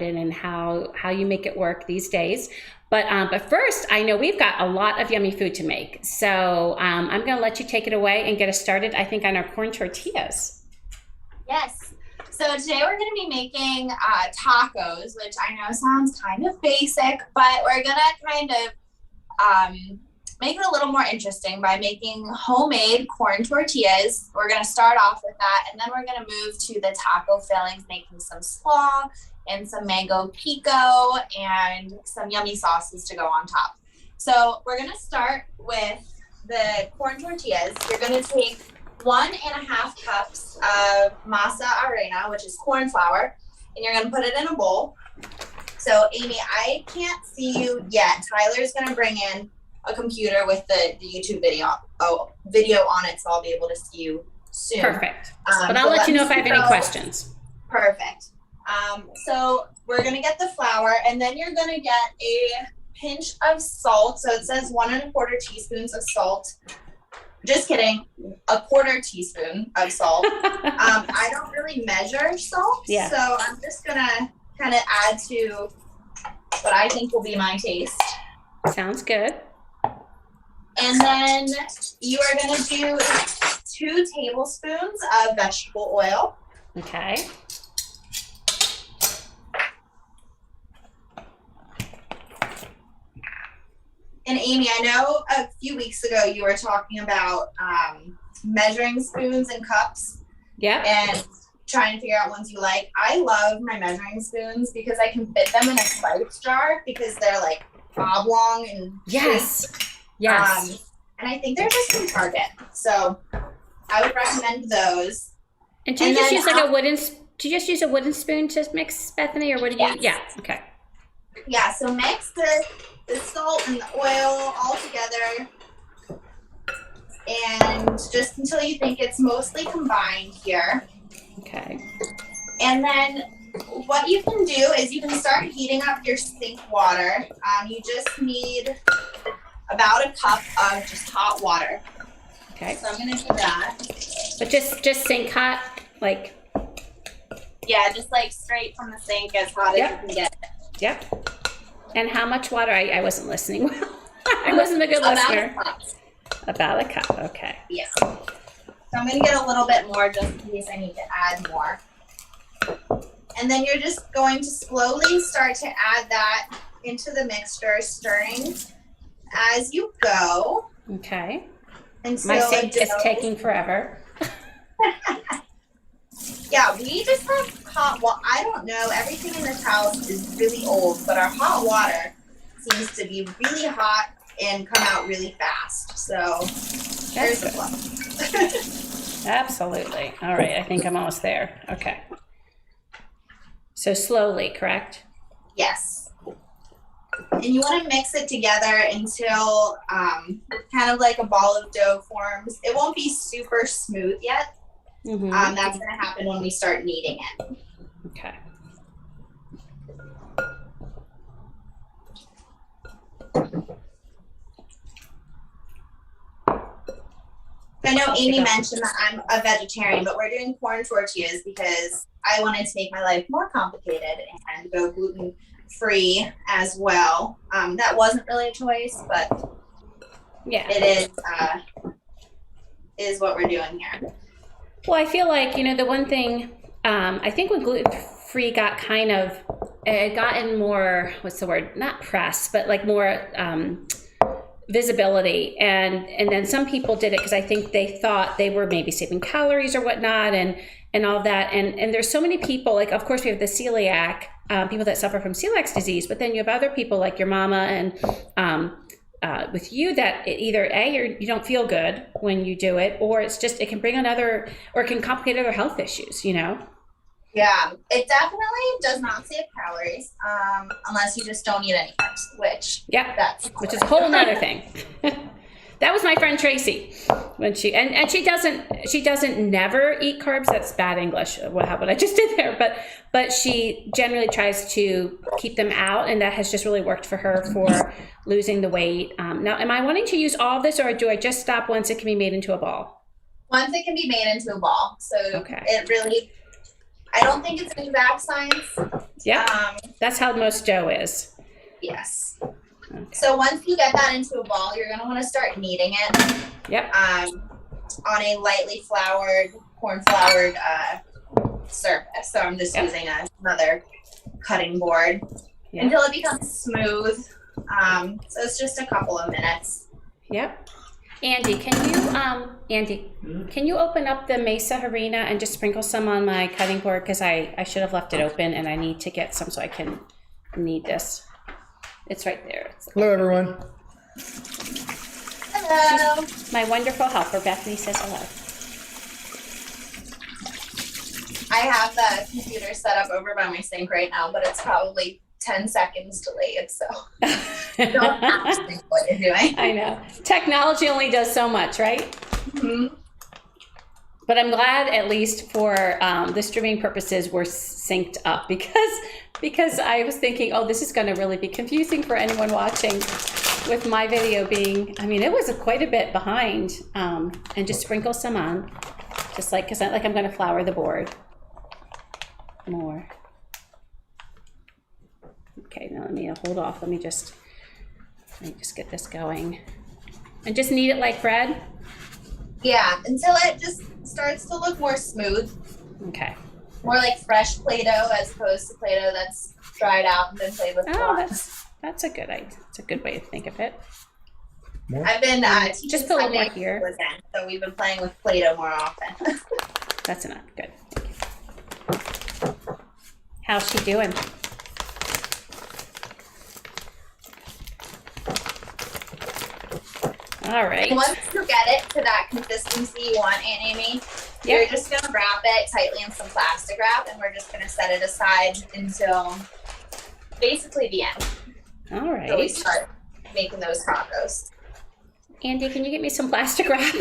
and how you make it work these days. But first, I know we've got a lot of yummy food to make. So I'm going to let you take it away and get us started, I think, on our corn tortillas. Yes. So today we're going to be making tacos, which I know sounds kind of basic, but we're going to kind of make it a little more interesting by making homemade corn tortillas. We're going to start off with that, and then we're going to move to the taco fillings, making some slaw and some mango pico and some yummy sauces to go on top. So we're going to start with the corn tortillas. You're going to take 1.5 cups of masa harina, which is corn flour, and you're going to put it in a bowl. So Amy, I can't see you yet. Tyler's going to bring in a computer with the YouTube video on it, so I'll be able to see you soon. Perfect. But I'll let you know if I have any questions. Perfect. So we're going to get the flour, and then you're going to get a pinch of salt. So it says 1.25 teaspoons of salt. Just kidding. 1/4 teaspoon of salt. I don't really measure salt, so I'm just going to kind of add to what I think will be my taste. Sounds good. And then you are going to do 2 tablespoons of vegetable oil. Okay. And Amy, I know a few weeks ago you were talking about measuring spoons and cups. Yeah. And trying to figure out ones you like. I love my measuring spoons because I can fit them in a spice jar because they're like oblong and yes. shaped. Yes. And I think they're just from Target. So I would recommend those. And do you just use like a wooden? Do you just use a wooden spoon to mix, Bethany, or what do you? Yes. Yeah. Okay. Yeah. So mix the salt and the oil all together, and just until you think it's mostly combined here. Okay. And then what you can do is you can start heating up your sink water. You just need about a cup of just hot water. Okay. So I'm going to do that. But just sink hot, like. Yeah, just like straight from the sink, as hot as you can get it. Yep. And how much water? I wasn't listening well. I wasn't a good listener. About a cup. Okay. Yeah. So I'm going to get a little bit more just in case I need to add more. And then you're just going to slowly start to add that into the mixture, stirring as you go. Okay. Until my sink is taking forever. Yeah, we just have hot water. I don't know. Everything in this house is really old, but our hot water seems to be really hot and come out really fast. So there's the plus. Absolutely. All right. I think I'm almost there. Okay. So slowly, correct? Yes. And you want to mix it together until kind of like a ball of dough forms. It won't be super smooth yet. Mm-hmm. That's going to happen when we start kneading it. Okay. I know Amy mentioned that I'm a vegetarian, but we're doing corn tortillas because I wanted to make my life more complicated and go gluten-free as well. That wasn't really a choice, but yeah, it is what we're doing here. Well, I feel like, the one thing, I think when gluten-free got kind of, it gotten more, what's the word, not press, but like more visibility. And then some people did it because I think they thought they were maybe saving calories or whatnot and all that. And there's so many people, like, of course we have the celiac, people that suffer from celiac disease, but then you have other people like your mama and with you that it either you don't feel good when you do it, or it can bring or it can complicate other health issues, Yeah, it definitely does not save calories, unless you just don't eat any carbs, which is a whole nother thing. That was my friend Tracy when she doesn't never eat carbs. That's bad English. What I just did there, but she generally tries to keep them out, and that has just really worked for her for losing the weight. Now, am I wanting to use all of this, or do I just stop once it can be made into a ball? Once it can be made into a ball, so okay. It really. I don't think it's an exact science Yep. That's how most dough is. Yes. Okay. So once you get that into a ball, you're going to want to start kneading it. Yep. On a lightly corn floured surface. So I'm just using another cutting board until it becomes smooth. So it's just a couple of minutes. Yep. Andy, can you open up the mesa harina and just sprinkle some on my cutting board, because I should have left it open and I need to get some so I can knead this. It's right there. Hello, everyone. Hello. My wonderful helper, Bethany, says hello. I have the computer set up over by my sink right now, but it's probably 10 seconds delayed, so don't actually think what you're doing. I know. Technology only does so much, right? Mm-hmm. But I'm glad, at least for the streaming purposes, we're synced up, because I was thinking, oh, this is going to really be confusing for anyone watching, with my video being, I mean, it was quite a bit behind, and just sprinkle some on, just like, because I'm going to flour the board more. Okay, now let me hold off. Let me just get this going, and just knead it like bread. Yeah, until it just starts to look more smooth. Okay. More like fresh Play-Doh as opposed to Play-Doh that's dried out and been played with. Oh, that's a good idea. It's a good way to think of it. More? I've been teaching just put a little more Sunday here. again, so we've been playing with Play-Doh more often. That's enough. Good. Thank you. How's she doing? All right. And once you get it to that consistency you want, Aunt Amy, you're just going to wrap it tightly in some plastic wrap, and we're just going to set it aside until basically the end. All right. So we start making those tacos. Andy, can you get me some plastic wrap?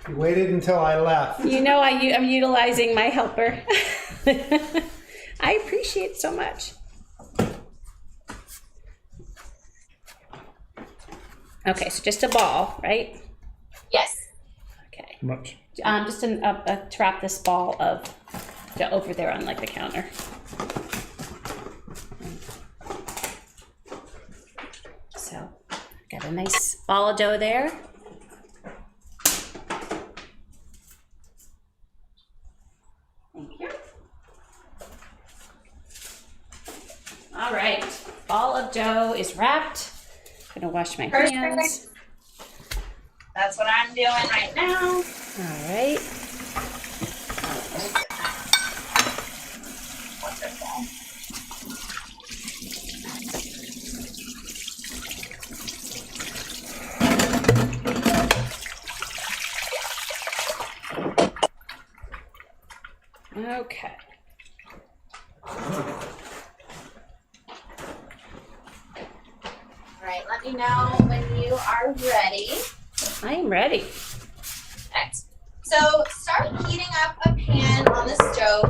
You waited until I left. You know, I'm utilizing my helper. I appreciate it so much. Okay, so just a ball, right? Yes. Okay. Much. Just to wrap this ball of dough over there on like the counter. So, got a nice ball of dough there. Thank you. All right, ball of dough is wrapped. Gonna wash my hands. That's what I'm doing right now. All right. Wonderful. Okay. All right, let me know when you are ready. I am ready. Right. So start heating up a pan on the stove.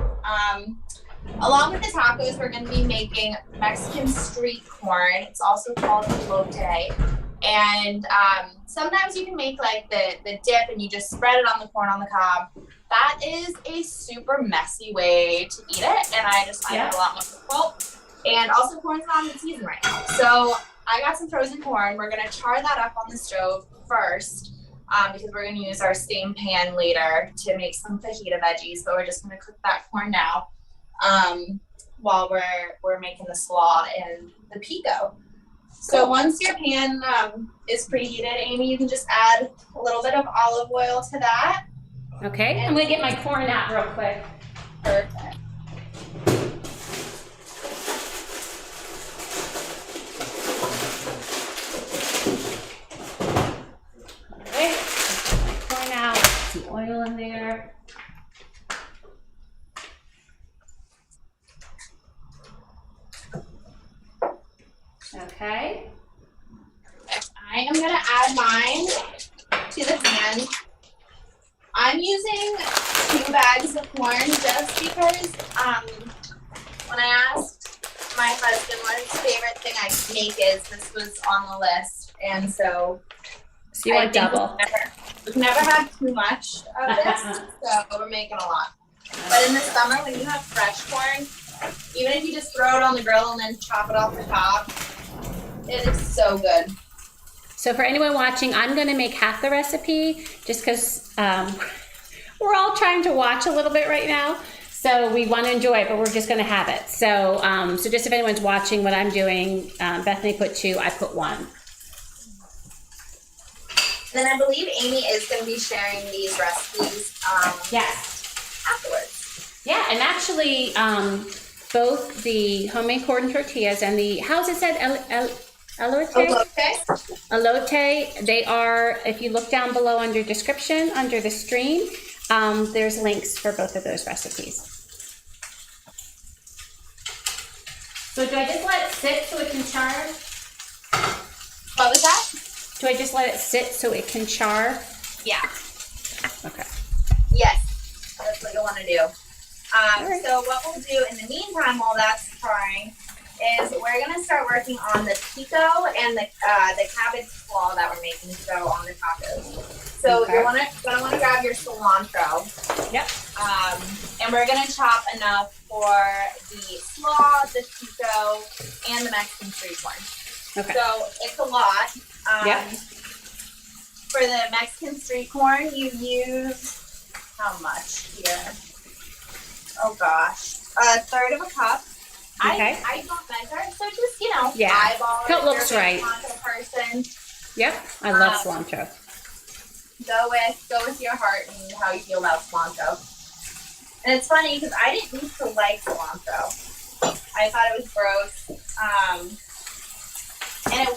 Along with the tacos, we're going to be making Mexican street corn. It's also called elote. And sometimes you can make like the dip and you just spread it on the corn on the cob. That is a super messy way to eat it, and I just find it a lot more difficult. And also, corn's not in the season right now. So I got some frozen corn. We're going to char that up on the stove first, because we're going to use our steam pan later to make some fajita veggies. But we're just going to cook that corn now while we're making the slaw and the pico. So once your pan is preheated, Amy, you can just add a little bit of olive oil to that. Okay, I'm gonna get my corn out real quick. Perfect. All right, get my corn out, some oil in there. Okay. I am gonna add mine to the pan. I'm using 2 bags of corn just because when I asked my husband what his favorite thing I could make is, this was on the list. And so you want double. We've never had too much of this, so we're making a lot. But in the summer, when you have fresh corn, even if you just throw it on the grill and then chop it off the top, it is so good. So for anyone watching, I'm going to make half the recipe just because we're all trying to watch a little bit right now. So we want to enjoy it, but we're just going to have it. So so just if anyone's watching what I'm doing, Bethany put 2, I put 1. And then I believe Amy is going to be sharing these recipes Yes. afterwards. Yeah, and actually both the homemade corn tortillas and the, how's it said? Elote? Elote, they are, if you look down below under description, under the stream, there's links for both of those recipes. So do I just let it sit so it can char? What was that? Do I just let it sit so it can char? Yeah. Okay. Yes. That's what you'll want to do. Right. So what we'll do in the meantime while that's charring is we're going to start working on the pico and the cabbage slaw that we're making to go on the tacos. So Okay. you're going to want to grab your cilantro. Yep. And we're going to chop enough for the slaw, the pico, and the Mexican street corn. Okay. So it's a lot. Yep. For the Mexican street corn, you use how much here? Oh gosh, 1/3 of a cup. Okay. I don't measure, so just Yeah. eyeball It if looks you're a right. cilantro person. Yep. I love cilantro. Go with your heart and how you feel about cilantro. And it's funny because I didn't used to like cilantro. I thought it was gross.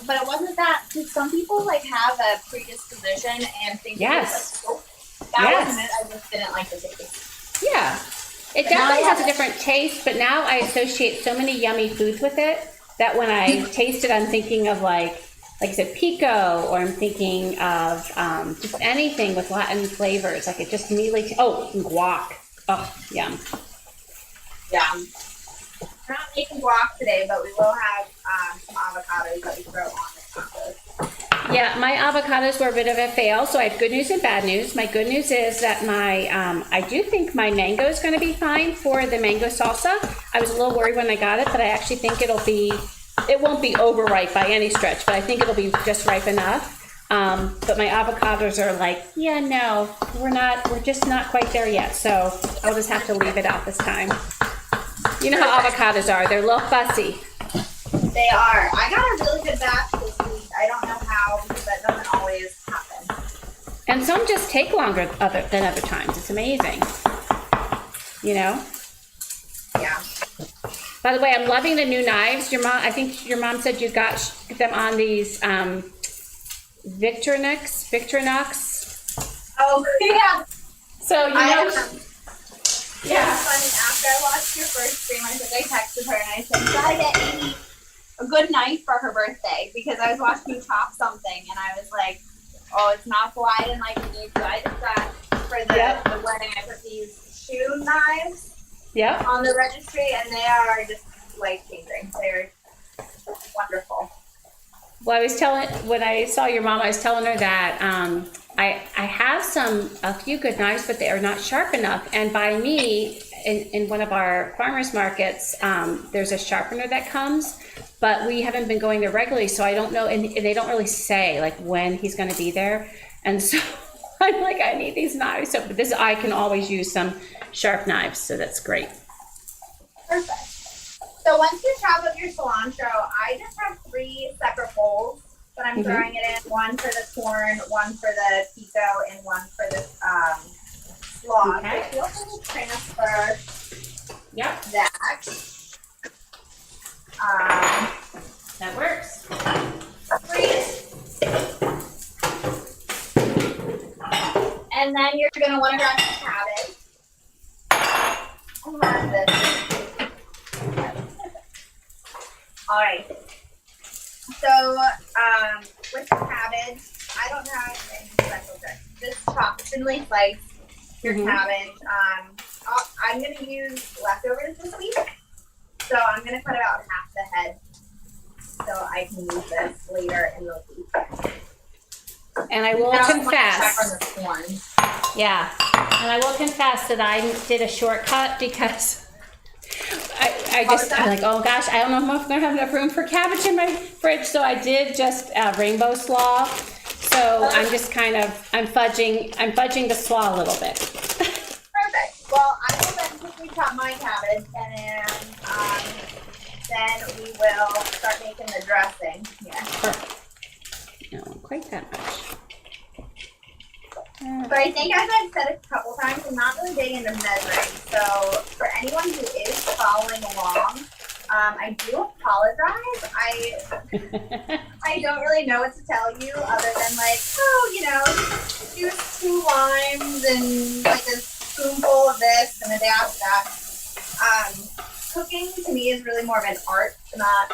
But it wasn't that. Because some people have a predisposition and think Yes. it was soap. That wasn't it. I just didn't like the taste. Yeah. It definitely has a different taste, but now I associate so many yummy foods with it that when I taste it, I'm thinking of like I said, pico, or I'm thinking of just anything with Latin flavors. Like it just immediately, guac. Oh, yum. Yeah. We're not making guac today, but we will have some avocados that we throw on the tacos. Yeah, my avocados were a bit of a fail, so I have good news and bad news. My good news is that my, I do think my mango is going to be fine for the mango salsa. I was a little worried when I got it, but I actually think it won't be overripe by any stretch, but I think it'll be just ripe enough. But my avocados are like, yeah, no, we're just not quite there yet, so I'll just have to leave it out this time. You know how avocados are, they're a little fussy. They are. I got a really good batch this week. I don't know how, because that doesn't always happen. And some just take longer than other times. It's amazing. You know? Yeah. By the way, I'm loving the new knives. I think your mom said you got them on these Victorinox. Oh, yeah. So, Yeah, it's funny. After I watched your first stream, I texted her and I said, you gotta get Amy a good knife for her birthday, because I was watching you chop something and I was like, oh, it's not wide and like me. So I just got, for the wedding, I put these shoe knives on the registry, and they are just life-changing. They're wonderful. Well, when I saw your mom, I was telling her that I have a few good knives, but they are not sharp enough. And by me, in one of our farmers markets, there's a sharpener that comes, but we haven't been going there regularly, so I don't know, and they don't really say like when he's going to be there. And so I'm like, I need these knives. So I can always use some sharp knives, so that's great. Perfect. So once you chop up your cilantro, I just have 3 separate bowls that I'm throwing it in. One for the corn, one for the pico, and one for the slaw. Okay. So feel free to transfer that. That works. And then you're going to want to grab some cabbage. I have this. All right. So with the cabbage, I don't have any special tricks. Just chop thinly slice your cabbage. I'm going to use leftovers this week. So I'm going to cut out half the head so I can use this later in the week. And I will confess. Check on the corn. Yeah, and I will confess that I did a shortcut because I'm like, oh gosh, I don't know if I'm gonna have enough room for cabbage in my fridge, so I did just rainbow slaw. So I'm just I'm fudging the slaw a little bit. Perfect. Well, I will then quickly chop my cabbage, and then we will start making the dressing here. Perfect. No, quite that much. But I think, as I've said a couple times, I'm not really big into measuring. So for anyone who is following along, I do apologize. I don't really know what to tell you other than like, use 2 limes and like a spoonful of this and a dash of that. Cooking to me is really more of an art, not.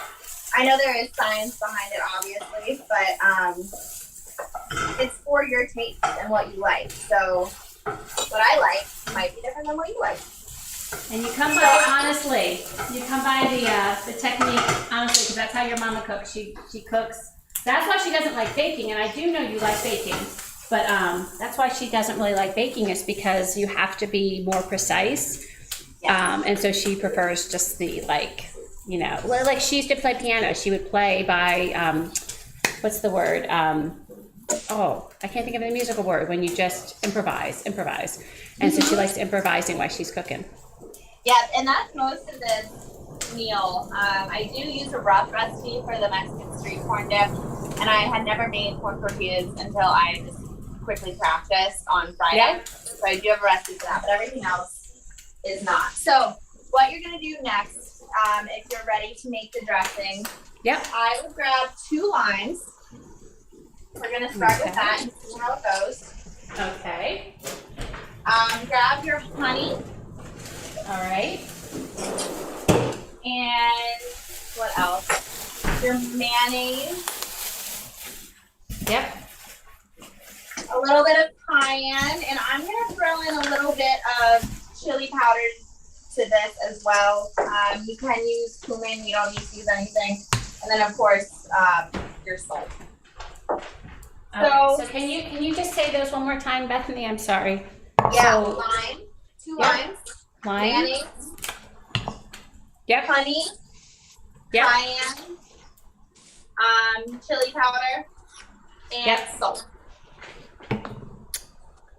I know there is science behind it, obviously, but it's for your taste and what you like. So what I like might be different than what you like. And you come by, honestly, the technique, honestly, because that's how your mama cooks. She cooks. That's why she doesn't like baking, and I do know you like baking, but that's why she doesn't really like baking, is because you have to be more precise. Yes. And so she prefers just the like she used to play piano. She would play by, what's the word? I can't think of the musical word when you just improvise. And so she likes improvising while she's cooking. Yeah, and that's most of this meal. I do use a rough recipe for the Mexican street corn dip, and I had never made corn tortillas until I just quickly practiced on Friday. Yeah. So I do have a recipe for that, but everything else is not. So what you're gonna do next, if you're ready to make the dressing, I would grab 2 limes. We're gonna start with that and see how it goes. Okay. Grab your honey. All right. And what else? Your mayonnaise. Yep. A little bit of cayenne, and I'm gonna throw in a little bit of chili powder to this as well. You can use cumin. You don't need to use anything. And then of course your salt. So can you just say those one more time, Bethany? I'm sorry. Yeah, lime, 2 limes, mayonnaise, honey, cayenne, chili powder, and salt.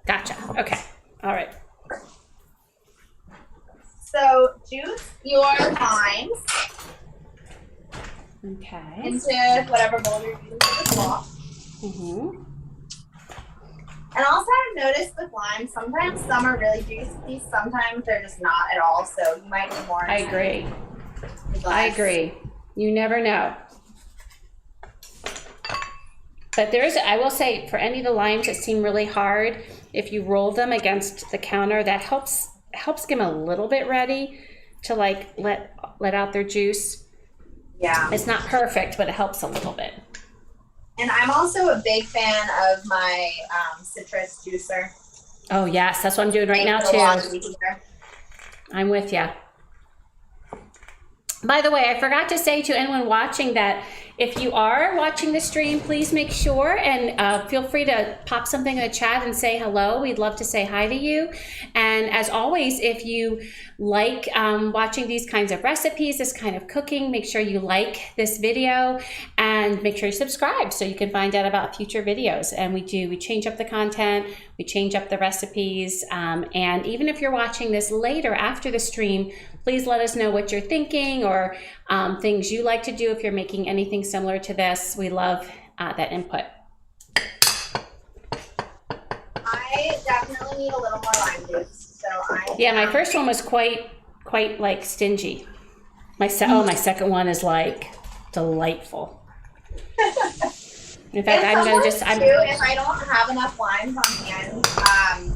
Gotcha. Okay. All right. So juice your limes into whatever bowl you're using for the slaw. Mm-hmm. And also, I've noticed with limes, sometimes some are really juicy, sometimes they're just not at all. So you might need more. I agree. You never know. But I will say, for any of the limes that seem really hard, if you roll them against the counter, that helps get them a little bit ready to like let out their juice. Yeah. It's not perfect, but it helps a little bit. And I'm also a big fan of my citrus juicer. Oh yes, that's what I'm doing right now too. I'm with you. By the way, I forgot to say to anyone watching that if you are watching the stream, please make sure and feel free to pop something in the chat and say hello. We'd love to say hi to you. And as always, if you like watching these kinds of recipes, this kind of cooking, make sure you like this video and make sure you subscribe so you can find out about future videos. And we change up the content, we change up the recipes. And even if you're watching this later after the stream, please let us know what you're thinking or things you like to do if you're making anything similar to this. We love that input. I definitely need a little more lime juice. Yeah, my first one was quite like stingy. My second one is like delightful. In fact, if I don't have enough limes on hand,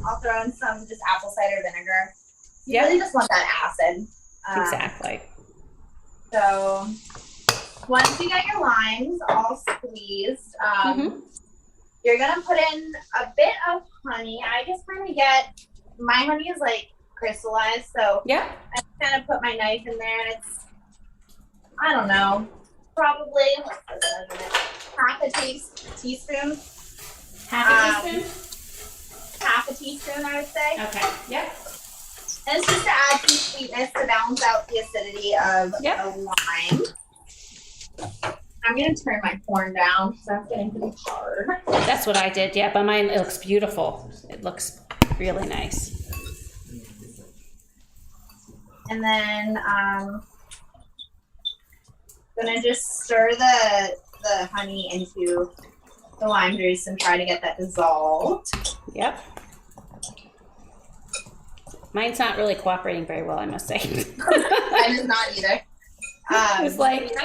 I'll throw in some just apple cider vinegar. You really just want that acid. Exactly. So once you get your limes all squeezed, you're gonna put in a bit of honey. I just kind of my honey is like crystallized, so I kind of put my knife in there, and it's, I don't know, probably half a teaspoon. Half a teaspoon? Half half a teaspoon, I would say. Okay. Yep. And it's just to add some sweetness to balance out the acidity of the lime. I'm going to turn my corn down because that's getting pretty hard. That's what I did. Yeah, but mine, it looks beautiful. It looks really nice. And then I'm going to just stir the honey into the lime juice and try to get that dissolved. Yep. Mine's not really cooperating very well, I must say. Mine is not either. It's like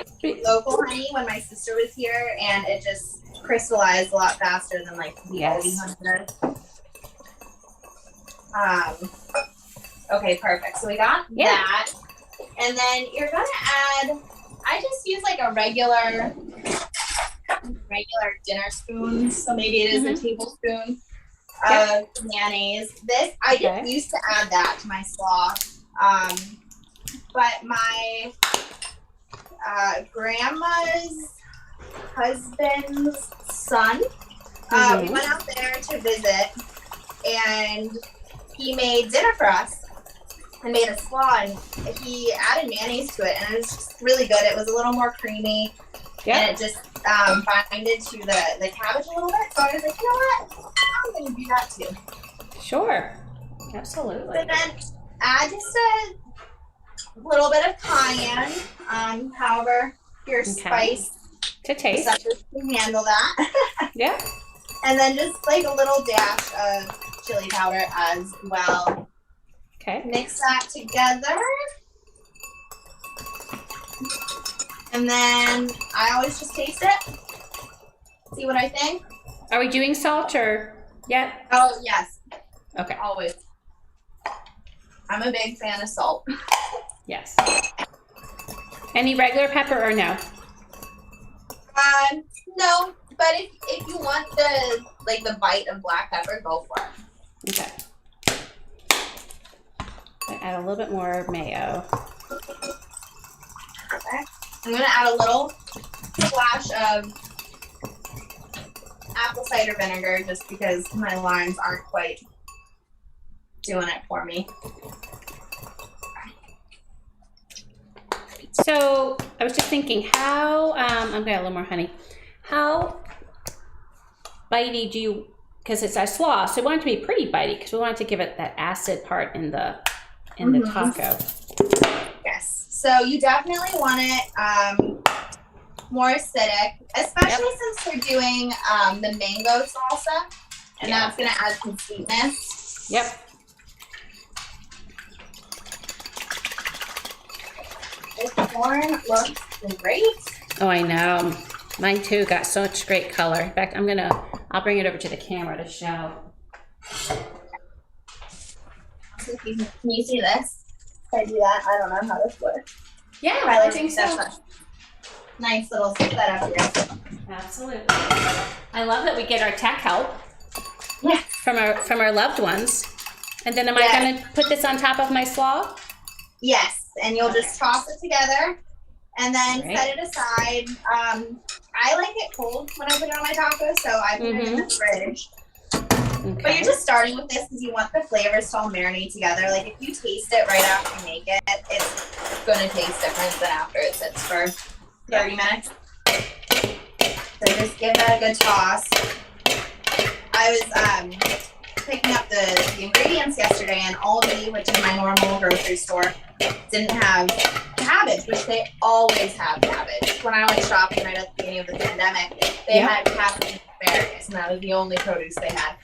local honey when my sister was here, and it just crystallized a lot faster than like the Aldi honey does. Okay, perfect. So we got that, and then you're gonna add. I just use like a regular dinner spoon, so maybe it is a tablespoon of mayonnaise. This I didn't used to add that to my slaw, but my grandma's husband's son, we went out there to visit, and he made dinner for us and made a slaw, and he added mayonnaise to it, and it was just really good. It was a little more creamy, and it just binded to the cabbage a little bit. So I was like, you know what, I'm going to do that too. Sure, absolutely. And then add just a little bit of cayenne, however your spice to taste can handle that. Yeah. And then just like a little dash of chili powder as well. Okay. Mix that together. And then I always just taste it. See what I think. Are we doing salt or yet? Oh, yes. Okay. Always. I'm a big fan of salt. Yes. Any regular pepper or no? No, but if you want the bite of black pepper, go for it. Okay. Add a little bit more mayo. Okay. I'm gonna add a little splash of apple cider vinegar just because my limes aren't quite doing it for me. So I was just thinking, how I'm gonna add a little more honey. How bitey do you? Because it's a slaw, so we want it to be pretty bitey because we want it to give it that acid part in the taco. Yes. So you definitely want it more acidic, especially since we're doing the mango salsa, and that's gonna add some sweetness. Yep. This corn looks great. Oh, I know. Mine too got such great color. In fact, I'll bring it over to the camera to show. Can you see this? If I do that, I don't know how this works. Yeah, I think so. Nice little setup here. Absolutely. I love that we get our tech help. Yeah. From our loved ones. And then am I going to put this on top of my slaw? Yes, and you'll just toss it together and then set it aside. I like it cold when I put it on my tacos, so I put it in the fridge. Okay. But you're just starting with this because you want the flavors to all marinate together. Like if you taste it right after you make it, it's going to taste different than after it sits for 30 minutes. So just give that a good toss. I was picking up the ingredients yesterday, and Aldi, which is my normal grocery store, didn't have cabbage, which they always have cabbage. When I went shopping right at the beginning of the pandemic, they had cabbage and asparagus, and that was the only produce they had.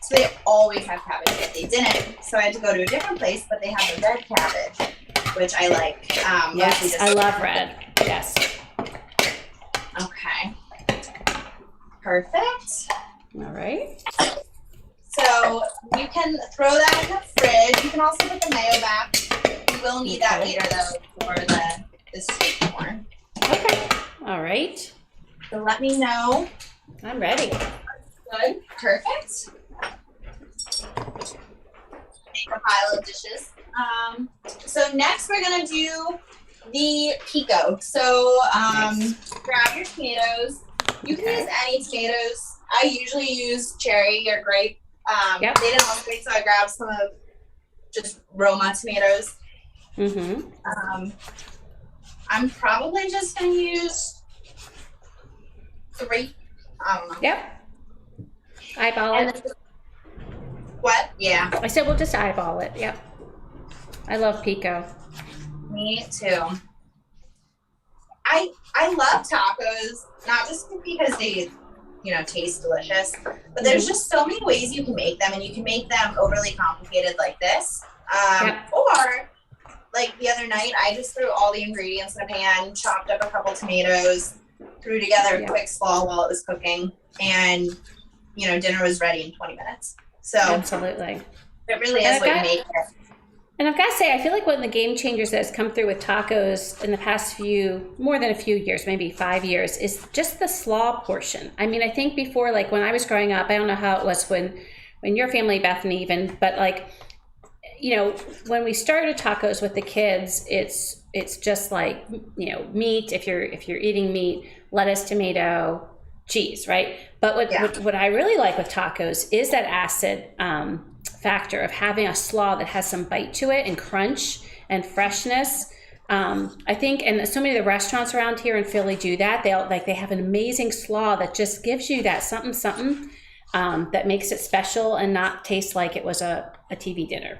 So they always have cabbage, but they didn't. So I had to go to a different place, but they have the red cabbage, which I like. Yes, I love red. Yes. Okay. Perfect. All right. So you can throw that in the fridge. You can also put the mayo back. You will need that later, though, for the sweet corn. Okay. All right. So let me know. I'm ready. Good. Perfect. Make a pile of dishes. So next we're gonna do the pico. So grab your tomatoes. You can use any tomatoes. I usually use cherry or grape. Yep. They didn't look big, so I grabbed some of just Roma tomatoes. Mm-hmm. I'm probably just going to use 3. I don't know. Yep. Eyeball And it. then, what? Yeah. I said we'll just eyeball it. Yep. I love pico. Me too. I love tacos, not just because they, taste delicious, but there's just so many ways you can make them, and you can make them overly complicated like this. Or like the other night, I just threw all the ingredients in a pan, chopped up a couple tomatoes, threw together a quick slaw while it was cooking, and dinner was ready in 20 minutes. So absolutely, it really is what you make it. And I've got to say, I feel like one of the game changers that has come through with tacos in the past more than a few years, maybe 5 years, is just the slaw portion. I mean, I think before, like when I was growing up, I don't know how it was when your family, Bethany, even, but like, when we started tacos with the kids, it's just like, meat, if you're eating meat, lettuce, tomato, cheese, right? But what I really like with tacos is that acid factor of having a slaw that has some bite to it and crunch and freshness. I think, and so many of the restaurants around here in Philly do that. They have an amazing slaw that just gives you that something that makes it special and not taste like it was a TV dinner,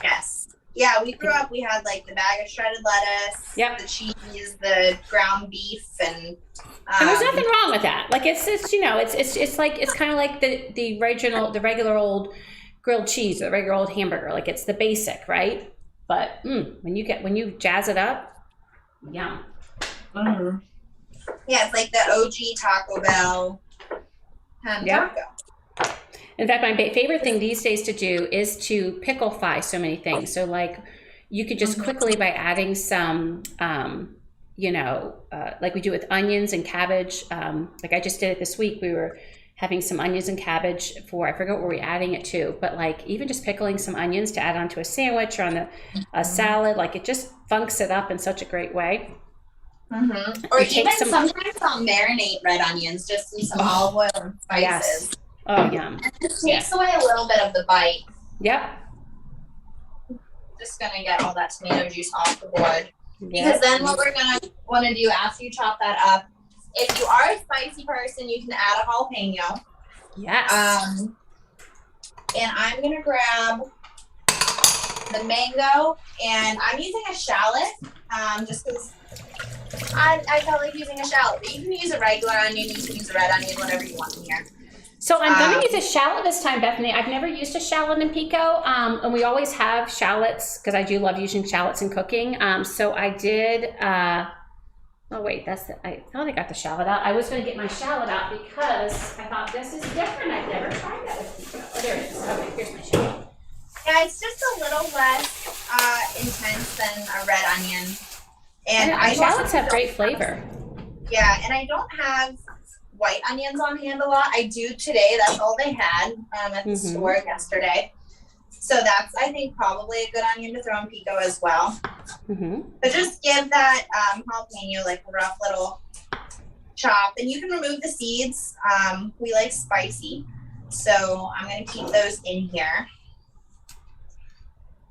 Yes. Yeah, we grew up, we had like the bag of shredded lettuce, the cheese, the ground beef, and there's nothing wrong with that. Like it's kind of like the regular old grilled cheese or the regular old hamburger. Like it's the basic, right? But when you jazz it up, yum. Mm-hmm. Yeah, it's like the OG Taco Bell taco. In fact, my favorite thing these days to do is to pickle fry so many things. So like you could just quickly, by adding some, like we do with onions and cabbage. Like I just did it this week. We were having some onions and cabbage I forget what we're adding it to, but like even just pickling some onions to add onto a sandwich or on a salad, like it just funks it up in such a great way. Mm-hmm. Or even sometimes I'll marinate red onions just in some olive oil and spices. Yes. Oh, yum. And it just takes away a little bit of the bite. Yep. Just gonna get all that tomato juice off the board. Because then what we're gonna want to do after you chop that up, if you are a spicy person, you can add a jalapeno. Yes. And I'm gonna grab the mango, and I'm using a shallot, just because I felt like using a shallot. But you can use a regular onion, you can use a red onion, whatever you want in here. So I'm going to use a shallot this time, Bethany. I've never used a shallot in pico, and we always have shallots because I do love using shallots in cooking. So I did. Oh wait, I thought I got the shallot out. I was going to get my shallot out because I thought this is different. I've never tried that with pico. Oh, there it is. Okay, here's my shallot. Yeah, it's just a little less intense than a red onion. And shallots have great flavor. Yeah, and I don't have white onions on hand a lot. I do today. That's all they had at the store yesterday. So that's, I think, probably a good onion to throw in pico as well. But just give that jalapeno like a rough little chop. And you can remove the seeds. We like spicy. So I'm going to keep those in here.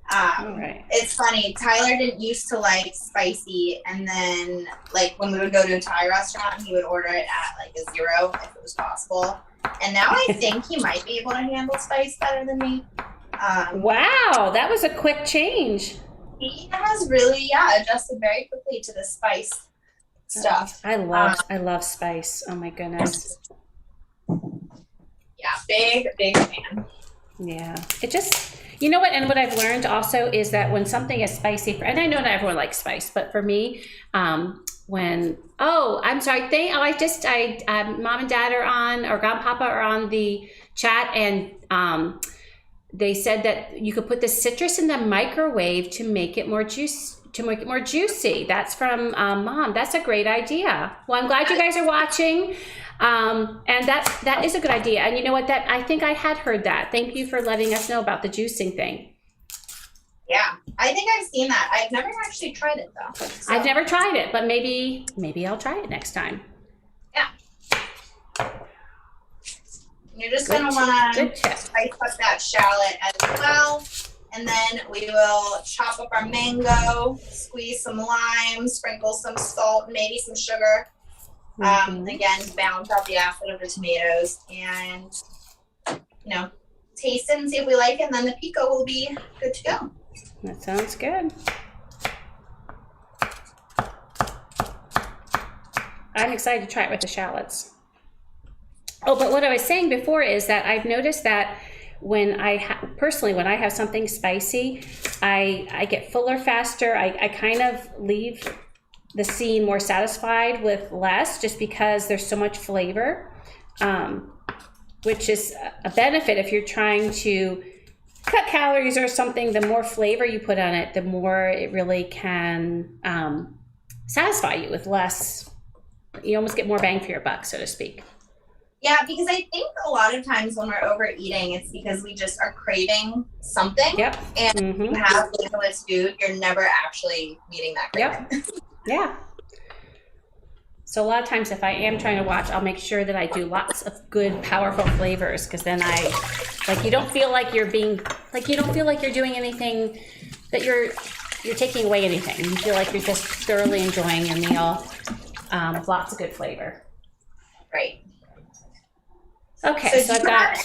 Right. It's funny, Tyler didn't used to like spicy, and then like when we would go to a Thai restaurant, he would order it at like a 0 if it was possible, and now I think he might be able to handle spice better than me. Wow, that was a quick change. He has really adjusted very quickly to the spice stuff. I love spice. Oh my goodness. Yeah, big fan. Yeah, it just, you know what, and what I've learned also is that when something is spicy, and I know not everyone likes spice, but for me, mom and dad are on, or grandpapa are on the chat, and they said that you could put the citrus in the microwave to make it more juicy. That's from mom. That's a great idea. Well, I'm glad you guys are watching. And that is a good idea. And you know what, I think I had heard that. Thank you for letting us know about the juicing thing. Yeah, I think I've seen that. I've never actually tried it though. So. I've never tried it, but maybe I'll try it next time. Yeah. You're just going to want to spice up that shallot as well. And then we will chop up our mango, squeeze some lime, sprinkle some salt, maybe some sugar. Again, balance out the acid of the tomatoes, and taste it and see if we like it, and then the pico will be good to go. That sounds good. I'm excited to try it with the shallots. Oh, but what I was saying before is that I've noticed that when personally, when I have something spicy, I get fuller faster. I kind of leave the scene more satisfied with less, just because there's so much flavor, which is a benefit if you're trying to cut calories or something. The more flavor you put on it, the more it really can satisfy you with less. You almost get more bang for your buck, so to speak. Yeah, because I think a lot of times when we're overeating, it's because we just are craving something. Yep. And you have flavorless food, you're never actually meeting that craving. Yep. Yeah. So a lot of times if I am trying to watch, I'll make sure that I do lots of good, powerful flavors, because then you don't feel like you're doing anything, that you're taking away anything. You feel like you're just thoroughly enjoying your meal with lots of good flavor. Right. Okay, so I've got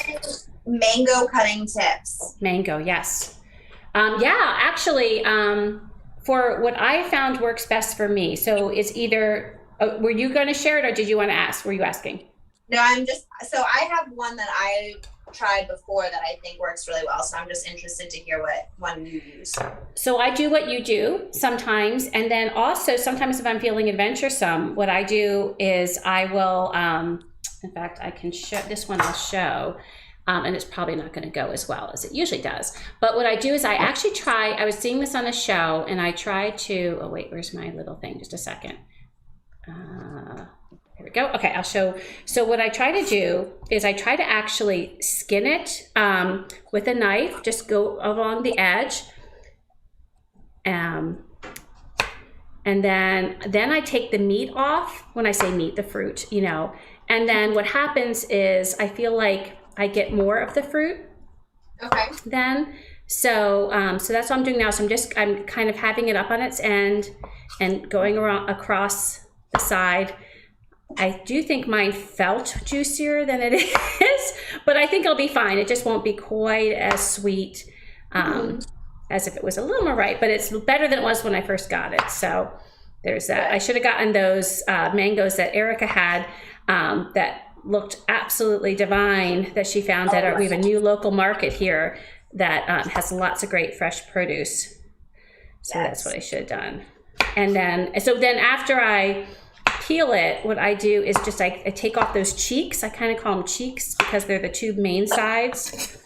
mango cutting tips. Mango, yes. Actually, for what I found works best for me. So it's either, were you going to share it, or did you want to ask? Were you asking? No, so I have one that I tried before that I think works really well. So I'm just interested to hear what one you use. So I do what you do sometimes. And then also sometimes if I'm feeling adventuresome, what I do is I will, in fact, I can show this one. I'll show, and it's probably not going to go as well as it usually does. But what I do is I actually I was seeing this on a show, and I try to, oh wait, where's my little thing? Just a second. Here we go. Okay, I'll show. So what I try to do is I try to actually skin it with a knife, just go along the edge. And then I take the meat off. When I say meat, the fruit, and then what happens is I feel like I get more of the fruit. Okay. Then, so that's what I'm doing now. So I'm kind of having it up on its end and going around across the side. I do think mine felt juicier than it is, but I think I'll be fine. It just won't be quite as sweet as if it was a little more ripe, but it's better than it was when I first got it. So there's that. I should have gotten those mangoes that Erica had that looked absolutely divine, that she found at we have a new local market here that has lots of great fresh produce. So that's what I should have done. And then after I peel it, what I do is just I take off those cheeks. I kind of call them cheeks because they're the two main sides,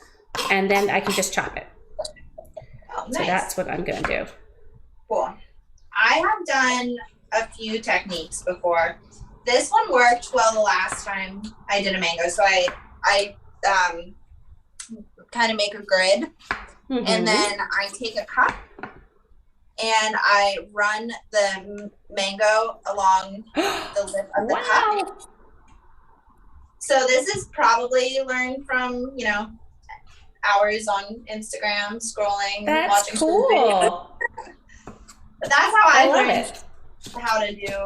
and then I can just chop it. Oh, nice. So that's what I'm going to do. Cool. I have done a few techniques before. This one worked well the last time I did a mango. So I kind of make a grid, and then I take a cup and I run the mango along the lip of the cup. So this is probably learned from, hours on Instagram scrolling, watching cool. videos. But that's how I learned it. How to do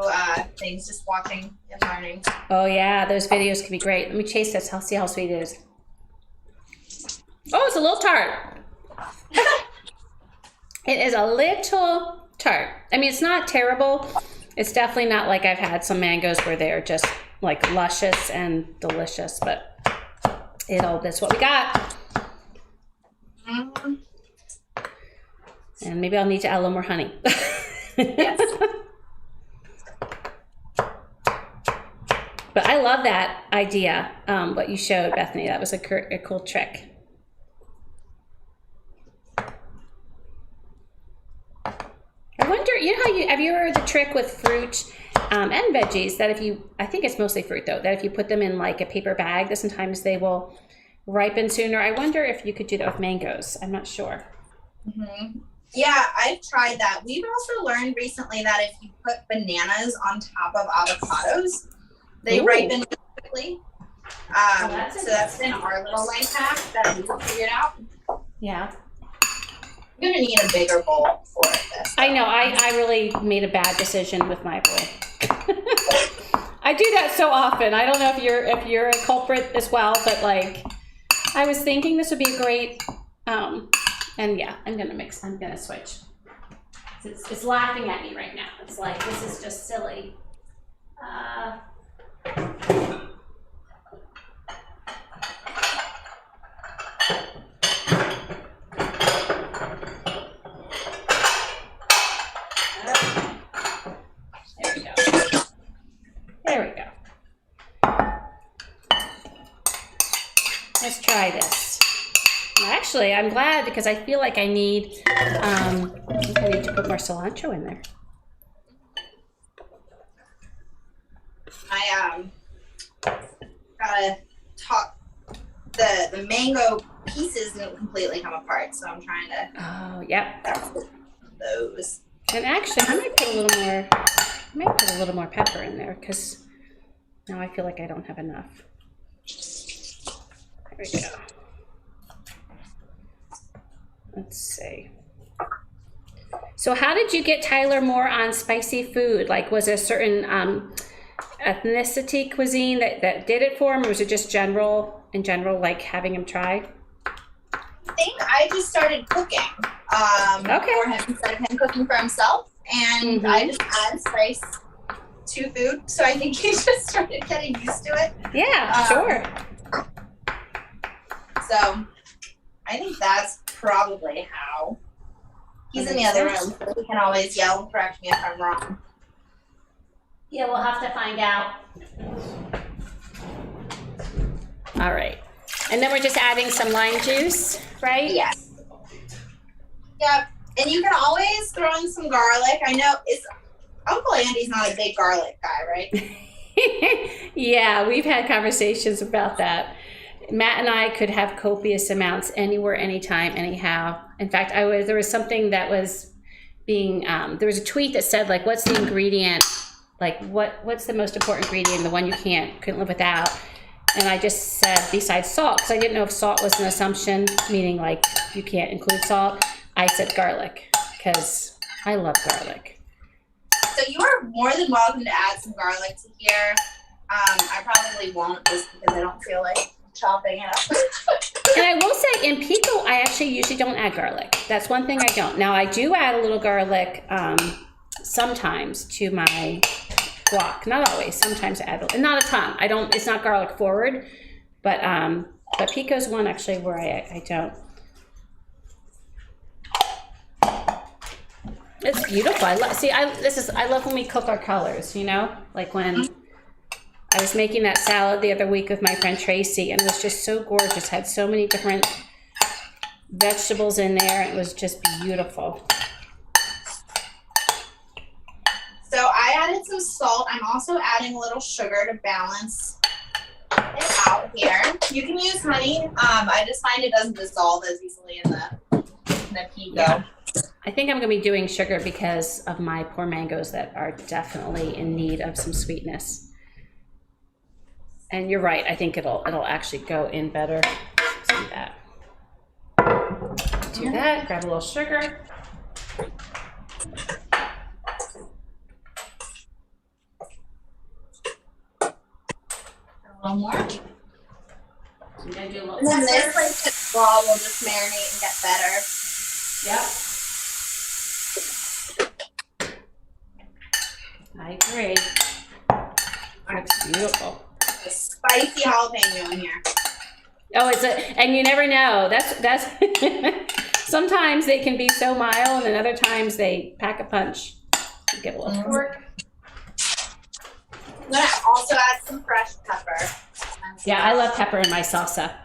things, just watching and learning. Oh yeah, those videos can be great. Let me taste this. I'll see how sweet it is. Oh, it's a little tart. It is a little tart. I mean, it's not terrible. It's definitely not like I've had some mangoes where they're just like luscious and delicious, but that's what we got. And maybe I'll need to add a little more honey. Yes. But I love that idea, what you showed, Bethany. That was a cool trick. I wonder, have you heard the trick with fruit and veggies that I think it's mostly fruit though, that if you put them in like a paper bag, that sometimes they will ripen sooner. I wonder if you could do that with mangoes. I'm not sure. Yeah, I've tried that. We've also learned recently that if you put bananas on top of avocados, they ripen quickly. So that's been our little life hack that we figured out. Yeah. I'm gonna need a bigger bowl for this. I know, I really made a bad decision with my bowl. I do that so often. I don't know if you're a culprit as well, but like, I was thinking this would be great, and yeah, I'm gonna switch. It's laughing at me right now. It's like, this is just silly. There we go. Let's try this. Actually, I'm glad because I feel like I need to put more cilantro in there. I gotta top the mango pieces didn't completely come apart, so I'm trying to. Oh, yep. Those. And actually, I might put a little more pepper in there because now I feel like I don't have enough. There we go. Let's see. So how did you get Tyler more on spicy food? Like, was there a certain ethnicity cuisine that did it for him, or was it just in general, like having him try? I think I just started cooking for him instead of him cooking for himself, and I just add spice to food. So I think he just started getting used to it. Yeah, sure. So I think that's probably how. He's in the other room, so he can always yell and correct me if I'm wrong. Yeah, we'll have to find out. All right. And then we're just adding some lime juice, right? Yes. Yep. And you can always throw in some garlic. I know Uncle Andy's not a big garlic guy, right? Yeah, we've had conversations about that. Matt and I could have copious amounts anywhere, anytime, anyhow. In fact, there was something that was being, there was a tweet that said, like, what's the ingredient? Like, what's the most important ingredient, the one you couldn't live without? And I just said, besides salt, because I didn't know if salt was an assumption, meaning like you can't include salt. I said garlic, because I love garlic. So you are more than welcome to add some garlic to here. I probably won't, just because I don't feel like chopping it up. And I will say, in pico, I actually usually don't add garlic. That's one thing I don't. Now, I do add a little garlic sometimes to my guac. Not always. Sometimes I add, and not a ton. It's not garlic forward, but pico's one actually where I don't. It's beautiful. I love when we cook our colors, you know? Like when I was making that salad the other week with my friend Tracy, and it was just so gorgeous. Had so many different vegetables in there. It was just beautiful. So I added some salt. I'm also adding a little sugar to balance it out here. You can use honey. I just find it doesn't dissolve as easily in the pico. Yeah. I think I'm going to be doing sugar because of my poor mangoes that are definitely in need of some sweetness. And you're right. I think it'll actually go in better. Let's do that. Do that. Grab a little sugar. A little more. I'm gonna do a little. And then this like raw will just marinate and get better. Yep. I agree. Looks beautiful. A spicy jalapeno in here. Oh, and you never know. That's sometimes they can be so mild, and other times they pack a punch. Get a little pork. I'm gonna also add some fresh pepper. Yeah, I love pepper in my salsa.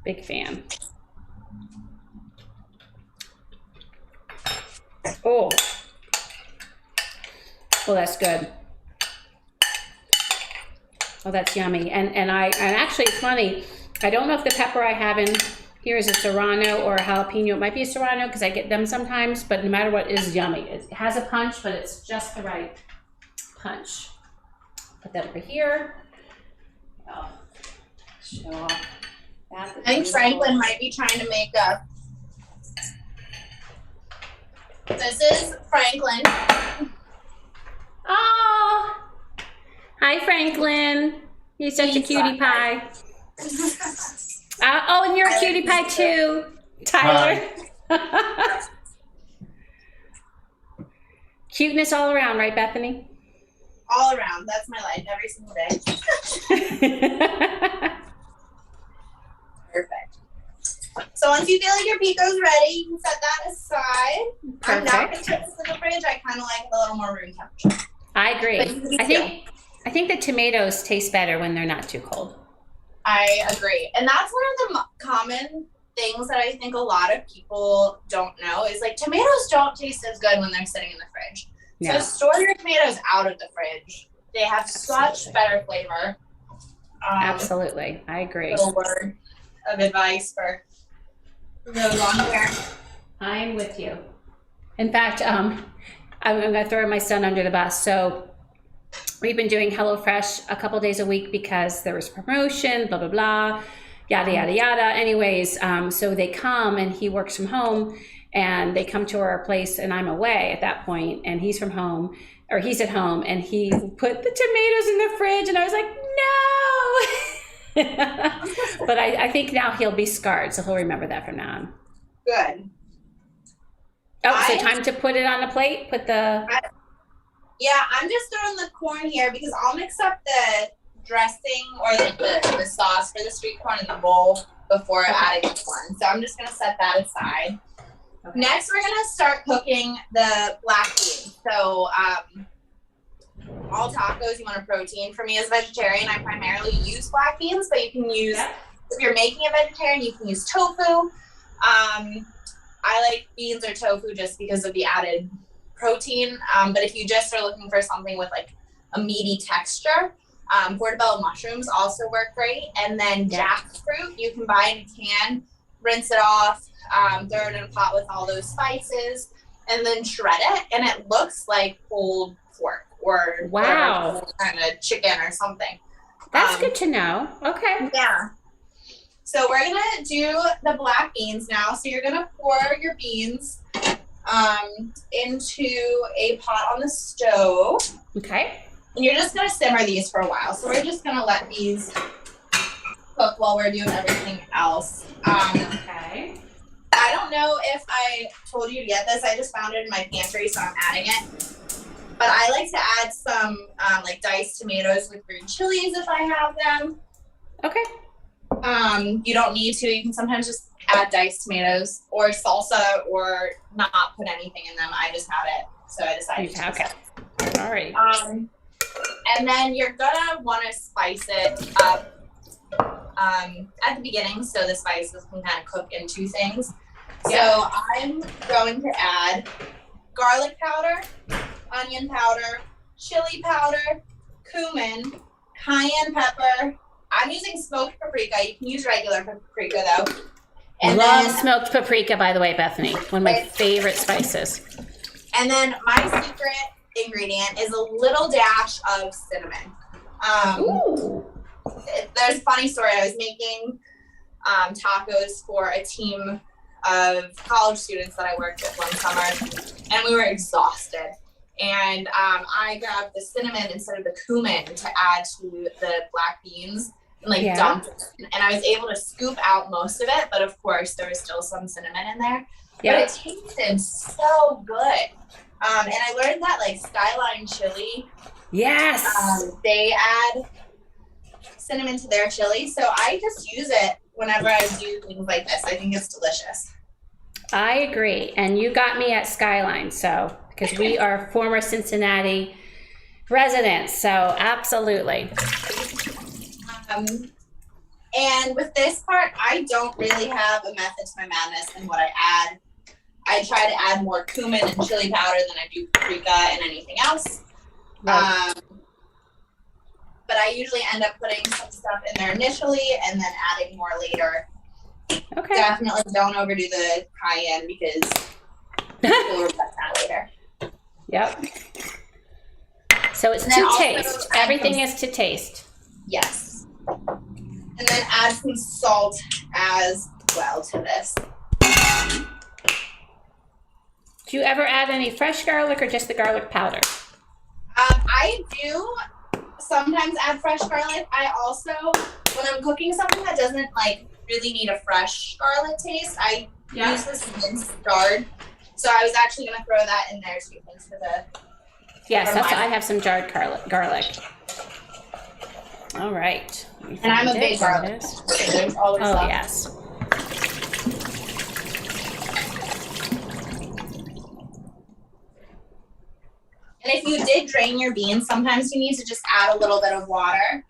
Big fan. Oh, that's good. Oh, that's yummy. And actually, it's funny. I don't know if the pepper I have in here is a serrano or a jalapeno. It might be a serrano because I get them sometimes, but no matter what, it is yummy. It has a punch, but it's just the right punch. Put that over here. Oh, Show off. I think Franklin might be trying to make a. This is Franklin. Oh, hi Franklin. You're such a cutie pie. Oh, and you're a cutie pie too, Tyler. Cuteness all around, right, Bethany? All around. That's my life every single day. Perfect. So once you feel like your pico's ready, you can set that aside. Perfect. I'm not going to put this in the fridge. I kind of like a little more room temperature. I agree. I think the tomatoes taste better when they're not too cold. I agree. And that's one of the common things that I think a lot of people don't know is like tomatoes don't taste as good when they're sitting in the fridge. Yeah. So store your tomatoes out of the fridge. They have such better flavor. Absolutely. I agree. Little word of advice for those on here. I'm with you. In fact, I'm going to throw my son under the bus. So we've been doing HelloFresh a couple days a week because there was promotion, blah, blah, blah, yada, yada, yada. Anyways, so they come and he works from home and they come to our place and I'm away at that point and he's from home or he's at home and he put the tomatoes in the fridge and I was like, no. But I think now he'll be scarred. So he'll remember that from now on. Good. Oh, so time to put it on the plate? Yeah, I'm just throwing the corn here because I'll mix up the dressing or the sauce for the sweet corn in the bowl before adding the corn. So I'm just going to set that aside. Okay. Next, we're going to start cooking the black beans. So all tacos, you want a protein. For me as a vegetarian, I primarily use black beans, but you can use, if you're making a vegetarian, you can use tofu. I like beans or tofu just because of the added protein. But if you just are looking for something with like a meaty texture, portobello mushrooms also work great. And then jackfruit, you can buy in a can, rinse it off, throw it in a pot with all those spices, and then shred it. And it looks like pulled pork or kind of chicken or something. That's good to know. Okay. Yeah. So we're going to do the black beans now. So you're going to pour your beans into a pot on the stove. Okay. And you're just going to simmer these for a while. So we're just going to let these cook while we're doing everything else. Okay. I don't know if I told you to get this. I just found it in my pantry, so I'm adding it. But I like to add some like diced tomatoes with green chilies if I have them. Okay. You don't need to. You can sometimes just add diced tomatoes or salsa or not put anything in them. I just had it, so I decided to. Okay. All right. And then you're gonna want to spice it up at the beginning, so the spices can kind of cook into things. So I'm going to add garlic powder, onion powder, chili powder, cumin, cayenne pepper. I'm using smoked paprika. You can use regular paprika though. And Love smoked paprika, by the way, Bethany. One of my favorite spices. And then my secret ingredient is a little dash of cinnamon. Ooh. There's a funny story. I was making tacos for a team of college students that I worked with one summer, and we were exhausted. And I grabbed the cinnamon instead of the cumin to add to the black beans and dumped it. And I was able to scoop out most of it, but of course there was still some cinnamon in there. But it tasted so good. And I learned that like Skyline chili, they add cinnamon to their chili. So I just use it whenever I do things like this. I think it's delicious. I agree. And you got me at Skyline, so because we are former Cincinnati residents, so absolutely. And with this part, I don't really have a method to my madness in what I add. I try to add more cumin and chili powder than I do paprika and anything else. Right. But I usually end up putting some stuff in there initially and then adding more later. Okay. Definitely don't overdo the cayenne because we'll regret that later. Yep. So it's to taste. Everything is to taste. Yes. And then add some salt as well to this. Do you ever add any fresh garlic or just the garlic powder? I do sometimes add fresh garlic. I also, when I'm cooking something that doesn't like really need a fresh garlic taste, I use this minced jarred. So I was actually gonna throw that in there too. Thanks for the. Yes, I have some jarred garlic. All right. And I'm a big garlic. Oh yes. And if you did drain your beans, sometimes you need to just add a little bit of water.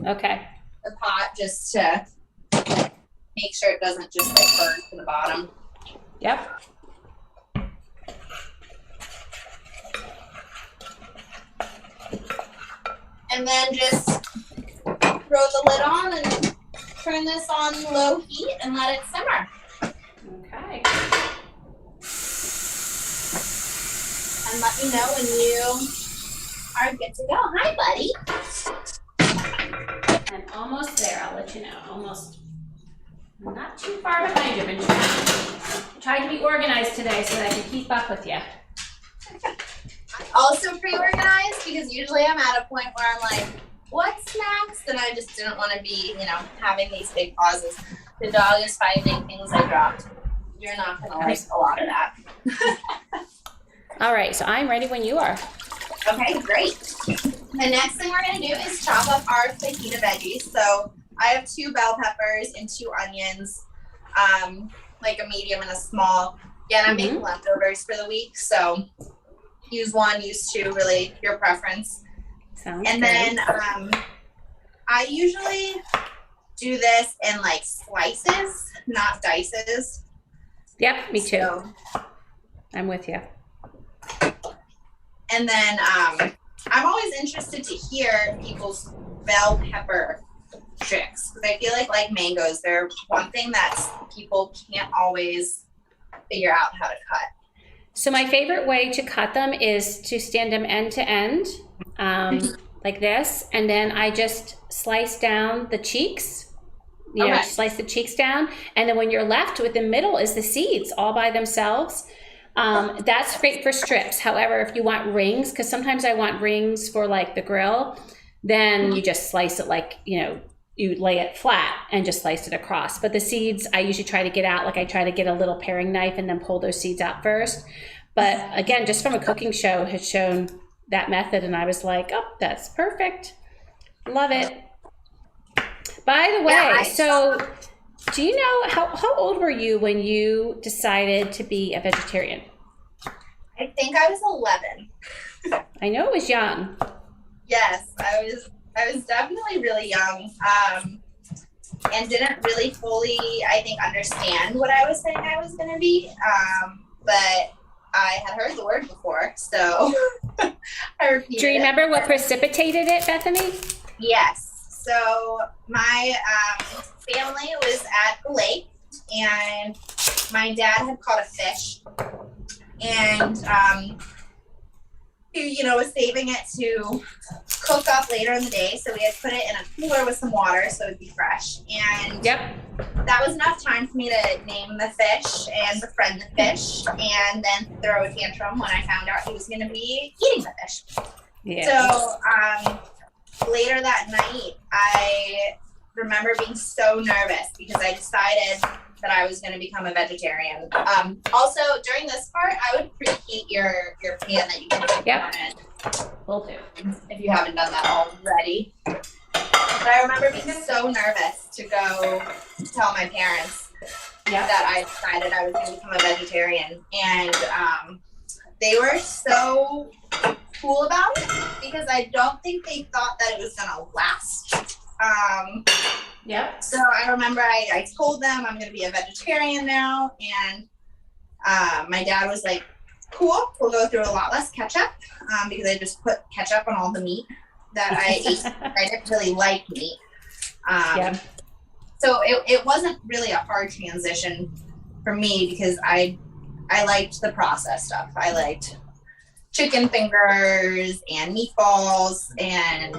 Okay. The pot just to make sure it doesn't just like burn to the bottom. Yep. And then just throw the lid on and turn this on low heat and let it simmer. Okay. And let me know when you are good to go. Hi, buddy. I'm almost there. I'll let you know. Almost. I'm not too far behind you, but I'm trying to be organized today so that I can keep up with you. Also pre-organized because usually I'm at a point where I'm like, what's next? And I just didn't want to be, having these big pauses. The dog is finding things I dropped. You're not going to like a lot of that. All right, so I'm ready when you are. Okay, great. The next thing we're going to do is chop up our fajita veggies. So I have 2 bell peppers and 2 onions, like a medium and a small. Again, I'm making leftovers for the week, so use 1, use 2, really your preference. Sounds and good. then I usually do this in like slices, not dices. Yep, me too. So, I'm with you. and then I'm always interested to hear people's bell pepper tricks because I feel like mangoes, they're one thing that people can't always figure out how to cut. So my favorite way to cut them is to stand them end to end, like this, and then I just slice down the cheeks. Slice the cheeks down, and then when you're left with the middle is the seeds all by themselves. That's great for strips. However, if you want rings, because sometimes I want rings for like the grill, then you just slice it like, you lay it flat and just slice it across. But the seeds, I usually try to get out, like I try to get a little paring knife and then pull those seeds out first. But again, just from a cooking show has shown that method, and I was like, oh, that's perfect. Love it. By the way, so do you know how old were you when you decided to be a vegetarian? I think I was 11. I know it was young. Yes, I was definitely really young, and didn't really fully, I think, understand what I was saying I was going to be. But I had heard the word before, so I repeated it. Do you remember what precipitated it, Bethany? Yes. So my family was at the lake, and my dad had caught a fish, and he, was saving it to cook up later in the day. So we had put it in a cooler with some water so it'd be fresh. And that was enough time for me to name the fish and befriend the fish, and then throw a tantrum when I found out he was going to be eating the fish. Yeah. So later that night, I remember being so nervous because I decided that I was going to become a vegetarian. Also, during this part, I would preheat your pan that you can cook on it. Will do. If you haven't done that already. But I remember being so nervous to go tell my parents that I decided I was going to become a vegetarian. And they were so cool about it because I don't think they thought that it was going to last. So I remember I told them I'm going to be a vegetarian now, and my dad was like, cool, we'll go through a lot less ketchup because I just put ketchup on all the meat that I ate. I didn't really like meat. So it wasn't really a hard transition for me because I liked the processed stuff. I liked chicken fingers and meatballs and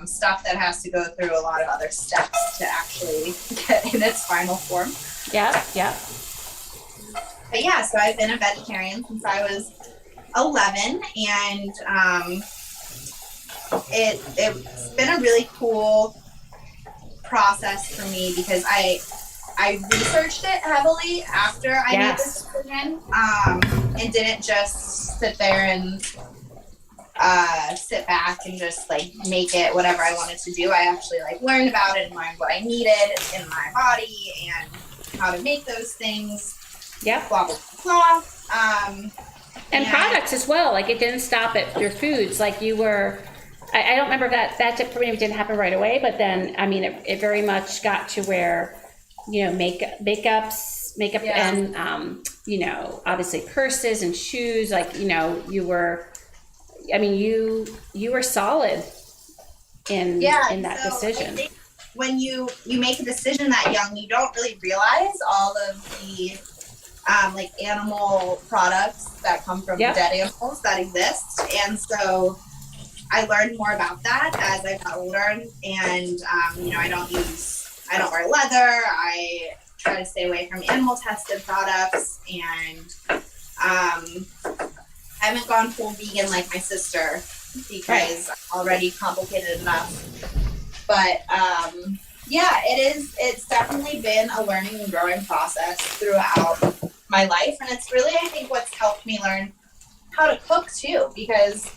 stuff that has to go through a lot of other steps to actually get in its final form. Yeah, yeah. But yeah, so I've been a vegetarian since I was 11, and it's been a really cool process for me because I researched it heavily after I made this decision, and didn't just sit there and sit back and just like make it whatever I wanted to do. I actually like learned about it and learned what I needed in my body and how to make those things. Yep. Blah, blah, blah. And products as well. Like it didn't stop at your foods. Like you were, I don't remember that maybe didn't happen right away, but then, I mean, it very much got to where, you know, makeup and, you know, obviously purses and shoes, like, you know, you were solid in that decision. I think when you make a decision that young, you don't really realize all of the like animal products that come from dead animals that exist. And so I learned more about that as I got older, and you know, I don't wear leather. I try to stay away from animal tested products, and I haven't gone full vegan like my sister because I'm already complicated enough. But yeah, it's definitely been a learning and growing process throughout my life, and it's really, I think, what's helped me learn how to cook too, because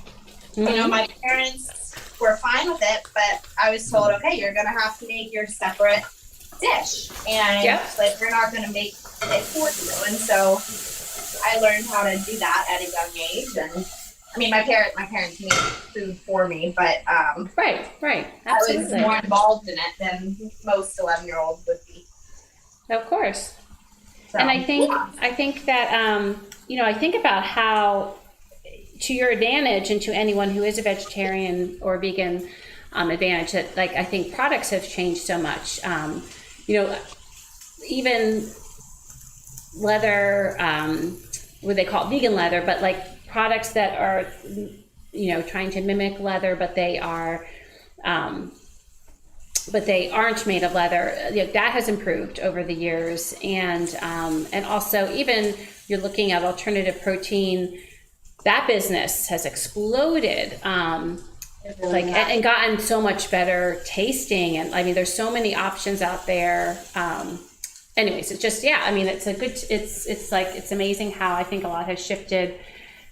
you know, my parents were fine with it, but I was told, okay, you're gonna have to make your separate dish, and like we're not gonna make it for you. And so I learned how to do that at a young age. And I mean, my parents made food for me, but right, absolutely. I was more involved in it than most 11-year-olds would be. Of course. So, and I think that you know, I think about how, to your advantage and to anyone who is a vegetarian or vegan advantage, that like I think products have changed so much. You know, even leather, what they call it, vegan leather, but like products that are, you know, trying to mimic leather, but they are, but they aren't made of leather. You know, that has improved over the years, and also even you're looking at alternative protein. That business has exploded, like and gotten so much better tasting, and I mean, there's so many options out there. Anyways, it's just I mean, it's a good. It's like it's amazing how I think a lot has shifted.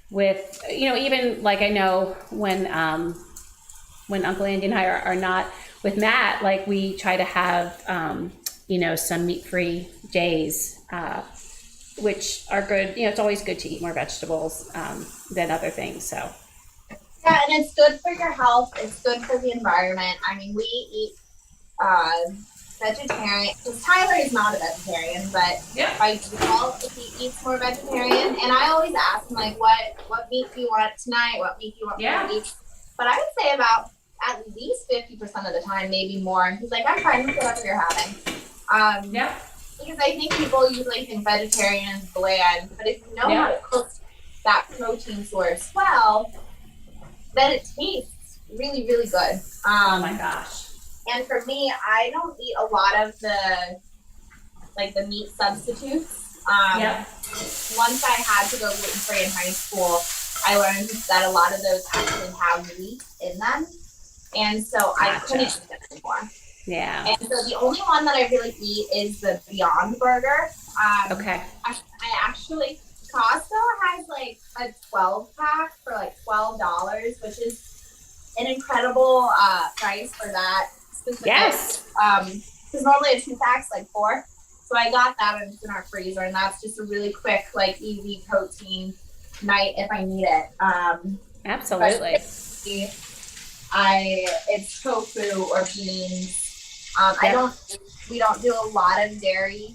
With, you know, even like I know when Uncle Andy and I are not with Matt, like we try to have you know, some meat-free days. Which are good. You know, it's always good to eat more vegetables than other things. So yeah, and it's good for your health. It's good for the environment. I mean, we eat vegetarian. Because Tyler is not a vegetarian, but by default, he eats more vegetarian. And I always ask him, like, what meat do you want tonight? What meat do you want for the week? But I would say about at least 50% of the time, maybe more. He's like, I'm fine with whatever you're having. Because I think people usually think vegetarian is bland, but if you know how to cook that protein source well, then it tastes really, really good. Oh my gosh. And for me, I don't eat a lot of the meat substitutes. Once I had to go gluten-free in high school, I learned that a lot of those actually have wheat in them. And so I couldn't eat them anymore. Yeah. And so the only one that I really eat is the Beyond Burger. Okay. I actually, Costco has like a 12-pack for like $12, which is an incredible price for that. Yes. Because normally a 2-pack's like $4. So I got that, and it's in our freezer, and that's just a really quick, like easy protein night if I need it. Absolutely. It's tofu or beans. We don't do a lot of dairy,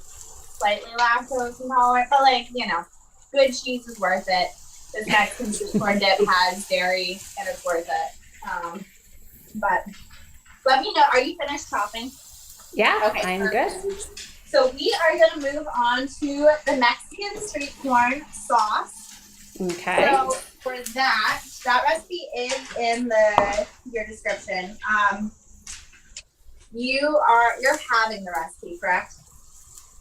slightly lactose intolerant, but like, you know, good cheese is worth it. This Mexican sweet corn dip has dairy, and it's worth it. But let me know, are you finished chopping? Yeah, okay, I'm good. So we are going to move on to the Mexican street corn sauce. Okay. So for that recipe is in your description. You're having the recipe, correct?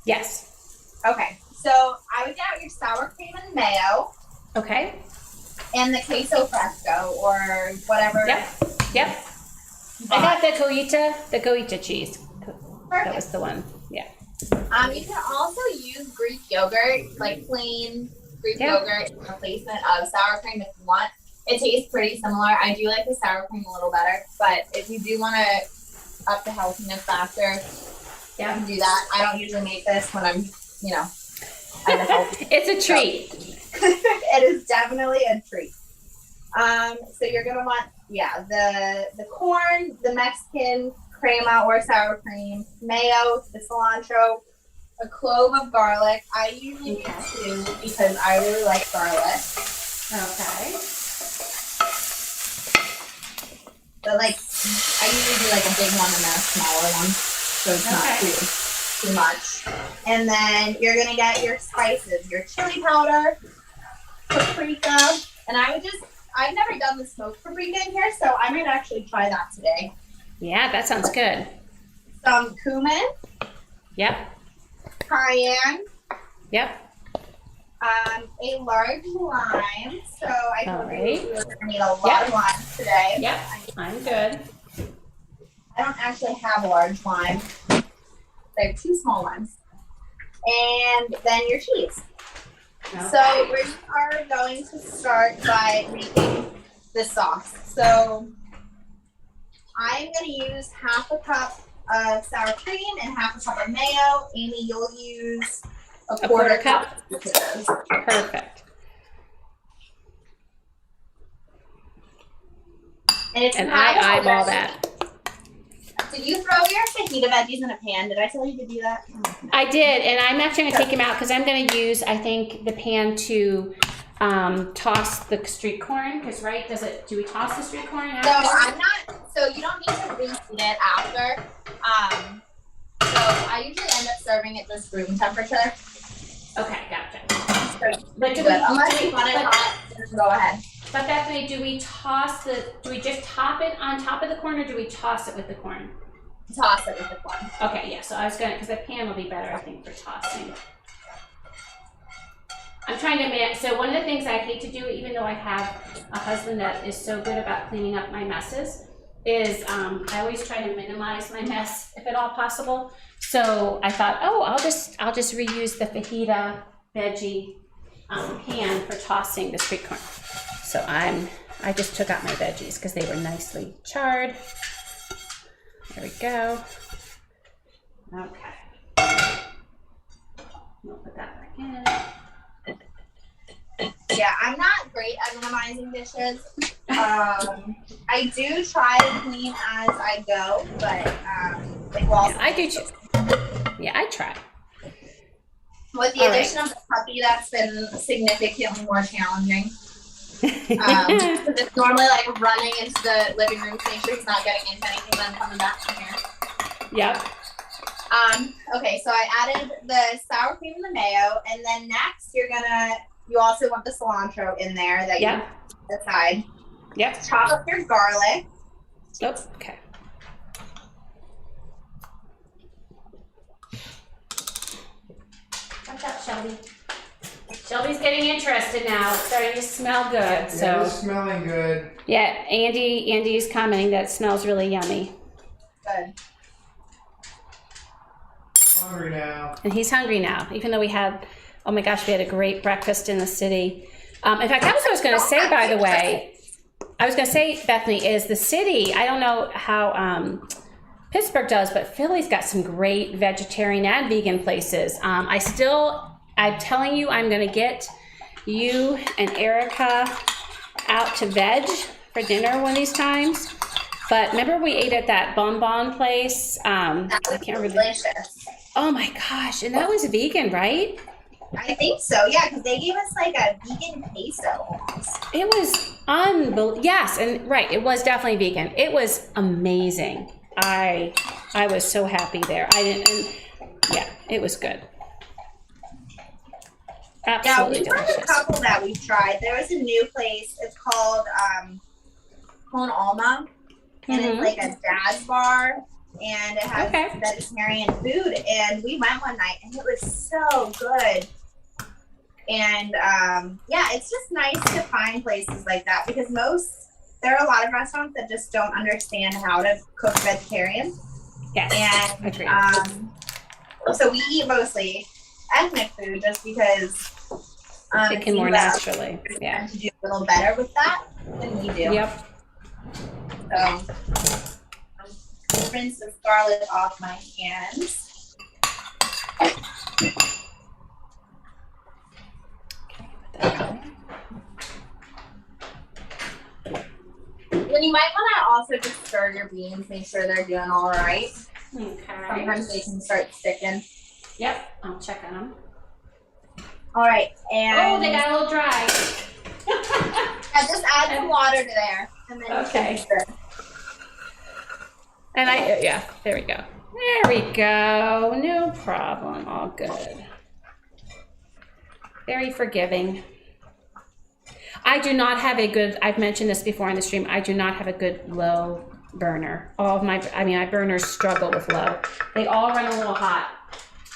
Yes. Okay. So I would get out your sour cream and mayo. Okay. And the queso fresco or whatever. Yep. I got the Goita cheese. Perfect. That was the one. Yeah. You can also use Greek yogurt, like plain Greek yogurt in replacement of sour cream if you want. It tastes pretty similar. I do like the sour cream a little better, but if you do want to up the healthiness factor, you can do that. I don't usually make this when I'm, at a healthy. It's a treat. It is definitely a treat. So you're gonna want, the corn, the Mexican crema or sour cream, mayo, the cilantro, a clove of garlic. I usually do 2 because I really like garlic. Okay. But I usually do a big one and then a smaller one, so it's not too much. And then you're gonna get your spices, your chili powder, paprika, and I've never done the smoked paprika in here, so I might actually try that today. Yeah, that sounds good. Some cumin. Yep. Cayenne. Yep. A large lime. So I told you we're going to need a lot of lime today. Yep. I'm good. I don't actually have a large lime. I have 2 small ones. And then your cheese. Okay. So we are going to start by making the sauce. So I'm going to use half a cup of sour cream and half a cup of mayo. Amy, you'll use a quarter cup. Perfect. And I eyeball that. Did you throw your fajita veggies in a pan? Did I tell you to do that? I did, and I'm actually going to take them out because I'm going to use, I think, the pan to toss the street corn. Because do we toss the street corn after? So you don't need to reheat it after. So I usually end up serving it just room temperature. Okay, gotcha. But unless you want it hot, go ahead. But Bethany, do we just top it on top of the corn, or do we toss it with the corn? Toss it with the corn. Okay, yeah, so I was because the pan will be better, I think, for tossing. I'm trying to so one of the things I hate to do, even though I have a husband that is so good about cleaning up my messes, is I always try to minimize my mess if at all possible. So I thought, I'll just reuse the fajita veggie pan for tossing the street corn. So I just took out my veggies because they were nicely charred. There we go. Okay. We'll put that back in. Yeah, I'm not great at minimizing dishes. I do try to clean as I go, but I do too. Yeah, I try. With the addition of the puppy, that's been significantly more challenging. Because it's normally running into the living room to make sure he's not getting into anything when I'm coming back from here. Yep. Okay, so I added the sour cream and the mayo, and then next you also want the cilantro in there that you decide. Yep. Chop up your garlic. Yep. Okay. Watch out, Shelby. Shelby's getting interested now. It's starting to smell good. So it's smelling good. Yeah, Andy's commenting that it smells really yummy. Good. Hungry now. And he's hungry now, even though we had a great breakfast in the city. In fact, that was what I was going to say, by the way. I was going to say, Bethany, is the city, I don't know how Pittsburgh does, but Philly's got some great vegetarian and vegan places. I'm telling you, I'm going to get you and Erica out to veg for dinner one of these times. But remember we ate at that bonbon place? I can't remember. Delicious. Oh my gosh, and that was vegan, right? I think so, yeah, because they gave us a vegan queso almost. It was unbelievable. Yes, and right, it was definitely vegan. It was amazing. I was so happy there. It was good. Absolutely we found a delicious. couple that we tried. There was a new place. It's called Con Alma, and it's like a jazz bar, and it has vegetarian food. And we went one night, and it was so good. And it's just nice to find places like that because there are a lot of restaurants that just don't understand how to cook vegetarian. Yes, And agreed. so we eat mostly ethnic food just because It can more naturally. Yeah. to do a little better with that than we do. Yep. So rinse the garlic off my hands. Then you might want to also just stir your beans, make sure they're doing all right. Okay. Sometimes they can start sticking. Yep, I'll check on them. All right, and they got a little dry. just add some water to there, and then Okay. you can stir. And there we go. There we go. No problem. All good. Very forgiving. I do not have a good, I've mentioned this before in the stream, I do not have a good low burner. My burners struggle with low. They all run a little hot.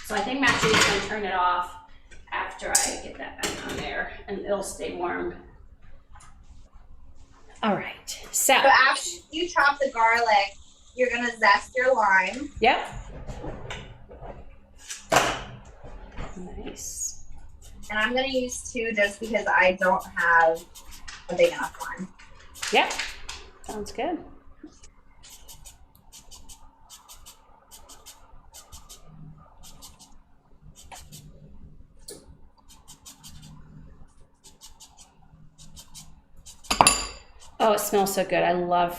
So I think I'm actually just gonna turn it off after I get that back on there and it'll stay warm. All right, so. So after you chop the garlic, you're gonna zest your lime. Yep. Nice. And I'm gonna use 2 just because I don't have a big enough lime. Yep. Sounds good. Oh, it smells so good. I love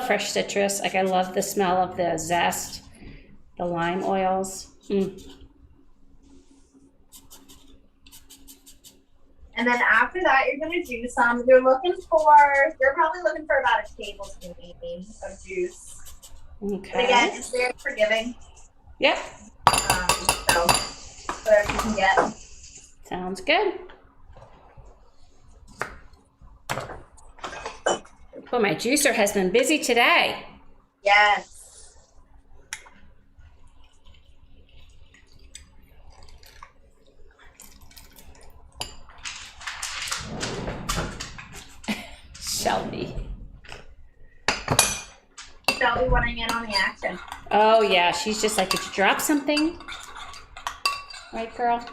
fresh citrus. Like I love the smell of the zest, the lime oils. And then after that, you're gonna juice some. You're probably looking for about a tablespoon of juice. Okay. But again, it's very forgiving. Yep. So whatever you can get. Sounds good. Well, my juicer has been busy today. Yes. Shelby. Shelby wanting in on the action. Oh yeah, she's just like, did you drop something? Right, girl?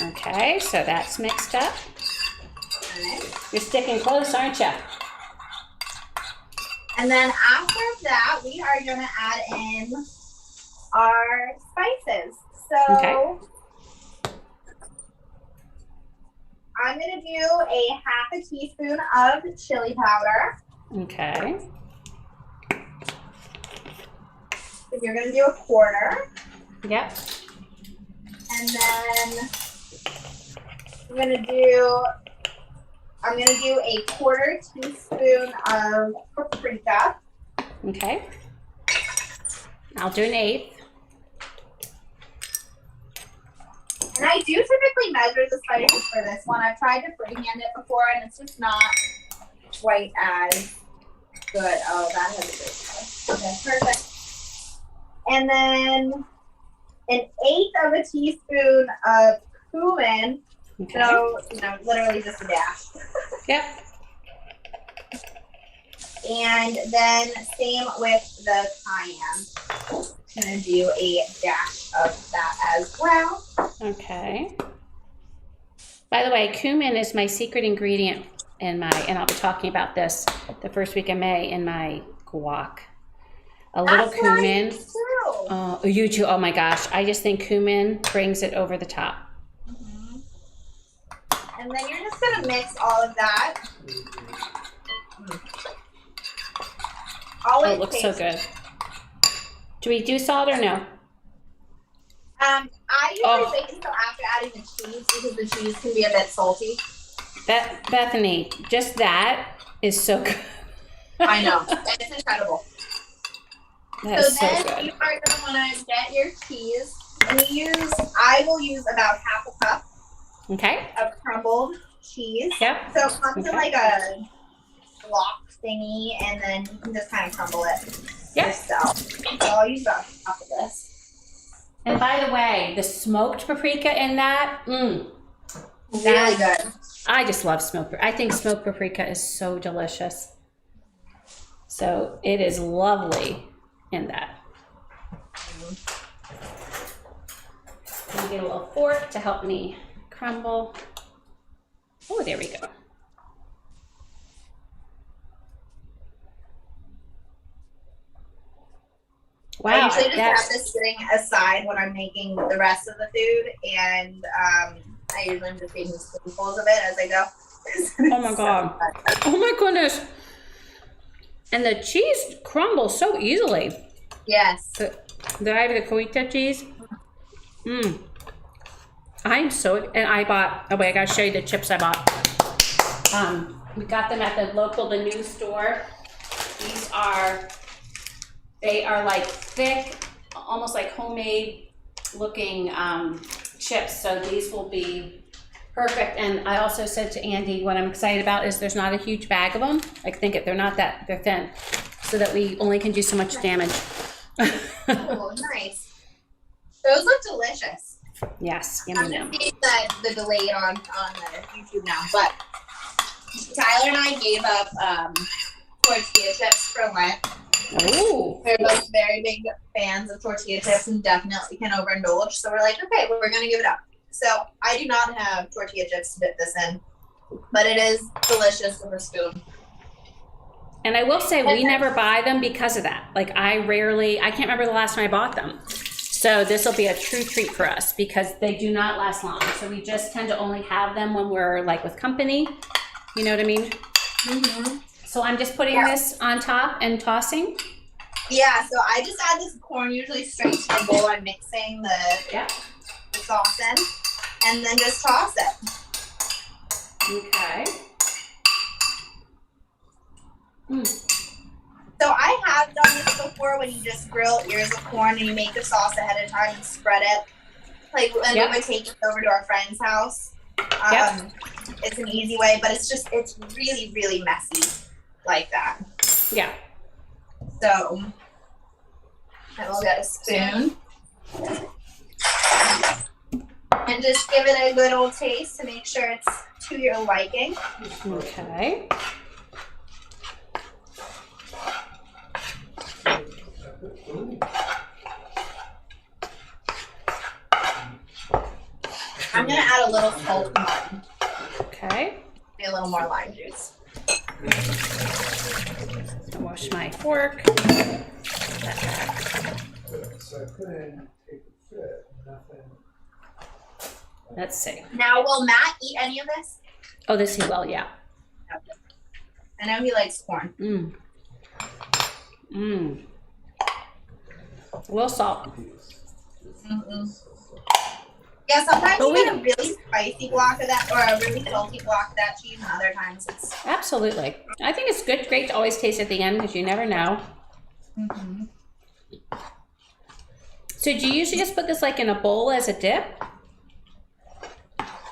Okay, so that's mixed up. Right. You're sticking close, aren't you? And then after that, we are gonna add in our spices. So Okay. I'm gonna do a half a teaspoon of chili powder. Okay. So you're gonna do a quarter. Yep. And then I'm gonna do a quarter teaspoon of paprika. Okay. I'll do an eighth. And I do typically measure the spices for this one. I've tried to freehand it before and it's just not quite as good. Oh, that has a great smell. Okay, perfect. And then an eighth of a teaspoon of cumin. Okay. So, literally just a dash. Yep. And then same with the cayenne. Gonna do a dash of that as well. Okay. By the way, cumin is my secret ingredient and I'll be talking about this the first week of May in my guac. A little That's cumin. nice too. Oh, you too. Oh my gosh. I just think cumin brings it over the top. Mm-hmm. And then you're just gonna mix all of that. Oh, it looks so good. Do we do salt or no? I usually wait until after adding the cheese because the cheese can be a bit salty. Bethany, just that is so good. I know. It's incredible. That is so then good. you are going to want to get your cheese And I will use about half a cup Okay. of crumbled cheese. Yep. So it comes in like a block thingy, and then you can just kind of crumble it yourself. So I'll use about half of this. And by the way, the smoked paprika in that, Really good. I just love smoked. I think smoked paprika is so delicious. So it is lovely in that. Let me get a little fork to help me crumble. Oh, there we go. Wow, I usually just have this sitting aside when I'm making the rest of the food, and I usually am just taking spoonfuls of it as I go. Oh my God. Oh my goodness. And the cheese crumbles so easily. Yes. The I have the Coita cheese. I'm so, and I bought, oh wait, I gotta show you the chips I bought. We got them at the new store. They are like thick, almost like homemade looking chips. So these will be perfect. And I also said to Andy, what I'm excited about is there's not a huge bag of them. They're thin, so that we only can do so much damage. Oh, nice. Those look delicious. Yes, I'm yummy, gonna yum. see the delayed on the YouTube now, but Tyler and I gave up tortilla chips for Lent. Ooh. We're both very big fans of tortilla chips and definitely can overindulge. So we're like, okay, we're gonna give it up. So I do not have tortilla chips to dip this in, but it is delicious with a spoon. And I will say we never buy them because of that. Like I can't remember the last time I bought them. So this will be a true treat for us because they do not last long. So we just tend to only have them when we're like with company. You know what I mean? Mm-hmm. So I'm just putting this on top and tossing. Yeah, so I just add this corn usually straight to the bowl. I'm mixing the sauce in and then just toss it. Okay. So I have done this before when you just grill ears of corn and you make the sauce ahead of time and spread it. Like when we would take it over to our friend's house. It's an easy way, but it's really, really messy like that. Yeah. So I will get a spoon and just give it a good old taste to make sure it's to your liking. Okay. I'm gonna add a little salt and lime. Okay. Maybe a little more lime juice. Wash my fork. Let's see. Now, will Matt eat any of this? Oh, this he will, yeah. I know he likes corn. A little salt. Yeah, sometimes you get a really spicy block of that, or a really salty block of that cheese, and other times it's... Absolutely. I think it's great to always taste at the end because you never know. So do you usually just put this like in a bowl as a dip?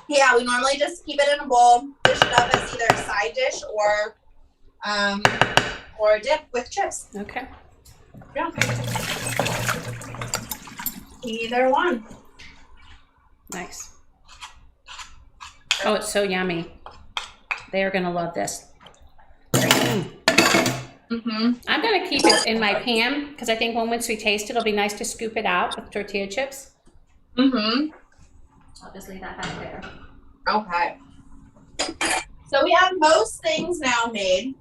Yeah, we normally just keep it in a bowl, dish it up as either a side dish or a dip with chips. Okay. Yeah. Either one. Nice. Oh, it's so yummy. They are going to love this. I'm going to keep it in my pan because I think once we taste it, it'll be nice to scoop it out with tortilla chips. I'll just leave that back there. Okay. So we have most things now made.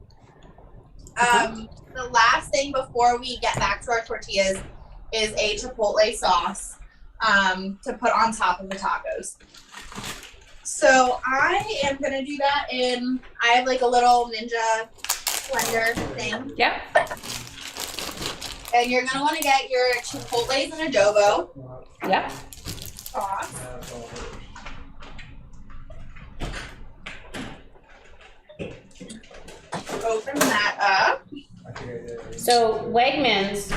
The last thing before we get back to our tortillas is a chipotle sauce to put on top of the tacos. So I am going to do that I have like a little Ninja blender thing. Yep. And you're going to want to get your chipotles and adobo Yep. sauce. Open that up. So Wegmans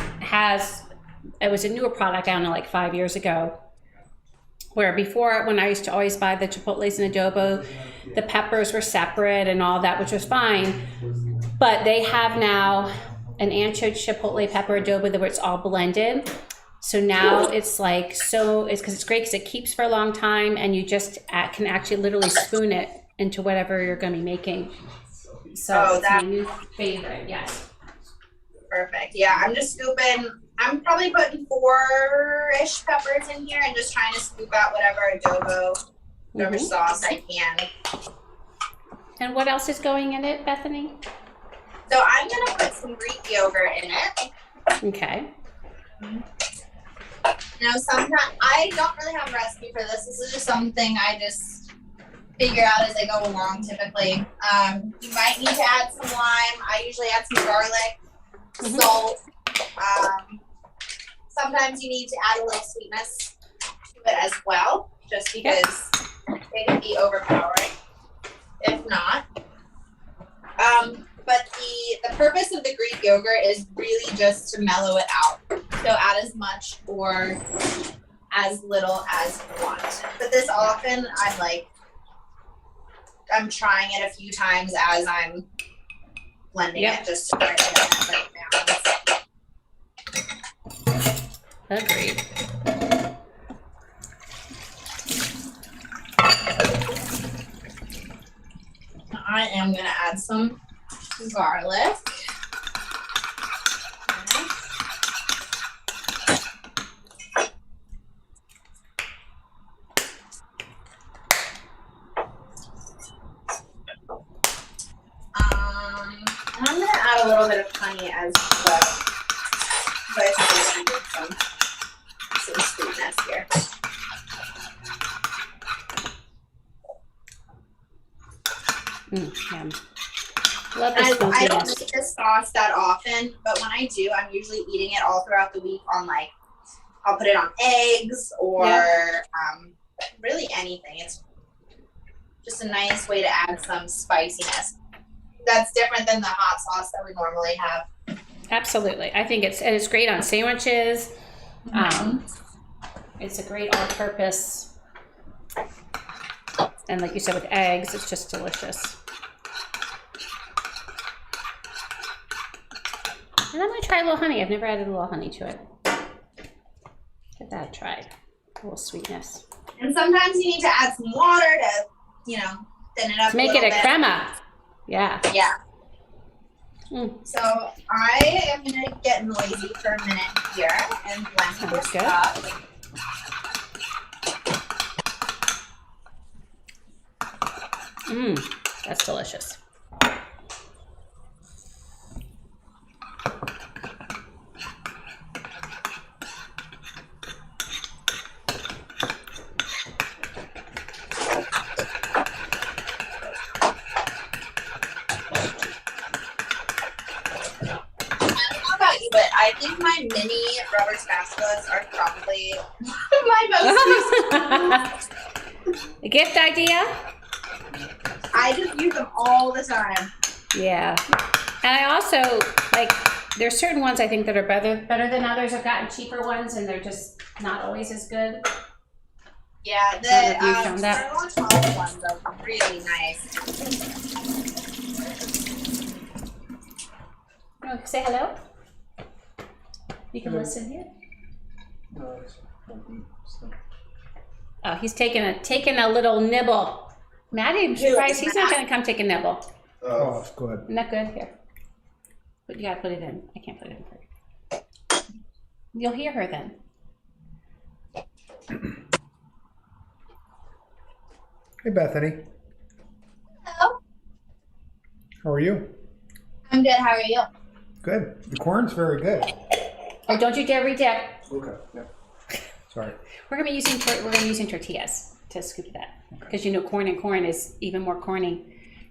it was a newer product, I don't know, like 5 years ago. Where before, when I used to always buy the chipotles and adobo, the peppers were separate and all that, which was fine. But they have now an ancho chipotle pepper adobo where it's all blended. So now it's like, it's because it's great because it keeps for a long time, and you just can actually literally spoon it into whatever you're going to be making. So it's my new favorite, yes. Perfect. Yeah, I'm just scooping. I'm probably putting 4-ish peppers in here and just trying to scoop out whatever adobo, whatever sauce I can. And what else is going in it, Bethany? So I'm gonna put some Greek yogurt in it. Okay. You know, sometimes I don't really have a recipe for this. This is just something I just figure out as I go along typically. You might need to add some lime. I usually add some garlic, salt. Sometimes you need to add a little sweetness to it as well, just because they can be overpowering if not. But the purpose of the Greek yogurt is really just to mellow it out. So add as much or as little as you want. But this often I'm trying it a few times as I'm blending it just to try to get that balance. Agreed. I am going to add some garlic. And I'm going to add a little bit of honey as well. But I think I need some sweetness here. Yum. Love the smokiness. I don't make this sauce that often, but when I do, I'm usually eating it all throughout the week on I'll put it on eggs or really anything. It's just a nice way to add some spiciness. That's different than the hot sauce that we normally have. Absolutely. I think it's great on sandwiches. It's a great all-purpose. And like you said, with eggs, it's just delicious. And I'm going to try a little honey. I've never added a little honey to it. Give that a try. A little sweetness. And sometimes you need to add some water to, thin it up to make it a crema. Yeah. Yeah. So I am going to get noisy for a minute here and blend this up. That's delicious. I think my mini rubber spatulas are probably my most used. A gift idea? I just use them all the time. Yeah. And I also, there's certain ones I think that are better than others. I've gotten cheaper ones and they're just not always as good. Yeah, the tall ones are really nice. You want to say hello? You can listen here. Oh, he's taking a little nibble. Maddie, I'm surprised he's not going to come take a nibble. Oh, go ahead. Not good here. But you got to put it in. I can't put it in for you. You'll hear her then. Hey, Bethany. Hello. How are you? I'm good. How are you? Good. The corn's very good. Oh, don't you dare redip. Okay. Yeah. Sorry. We're gonna be using tortillas to scoop that because corn and corn is even more corny,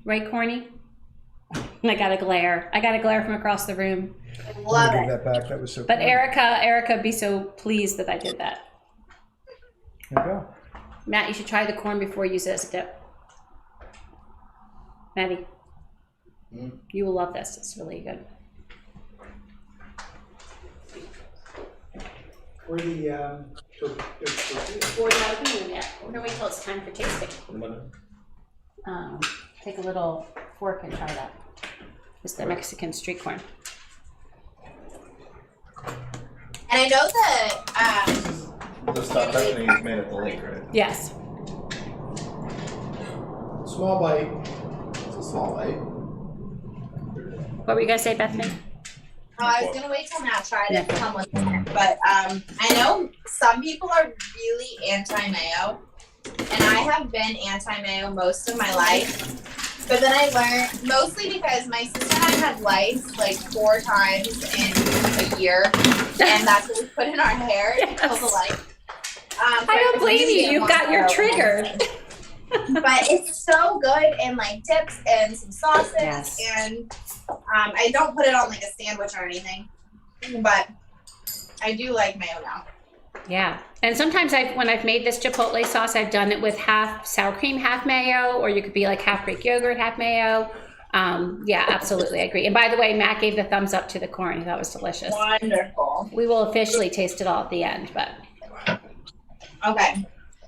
right, Corny? And I got a glare from across the room. I love it. That back. That was so. But funny. Erica, be so pleased that I did that. There you go. Matt, you should try the corn before you use it as a dip. Maddie, you will love this. It's really good. Were the Or not even yet. We're gonna wait till it's time for tasting. Take a little fork and try that. It's the Mexican street corn. And I know that The stuff Bethany made at the lake, right? Yes. Small bite. It's a small bite. What were you gonna say, Bethany? I was gonna wait till Matt tried it to come with it, but I know some people are really anti-mayo, and I have been anti-mayo most of my life. But then I learned, mostly because my sister and I had lice like 4 times in a year, and that's what we put in our hair to kill the lice. I don't blame you. You've got your trigger. But it's so good in like dips and some sauces, Yes. and I don't put it on like a sandwich or anything, but I do like mayo now. Yeah, and sometimes when I've made this chipotle sauce, I've done it with half sour cream, half mayo, or you could be like half Greek yogurt, half mayo. Yeah, absolutely, I agree. And by the way, Matt gave the thumbs up to the corn. He thought it was delicious. Wonderful. We will officially taste it all at the end, but Okay,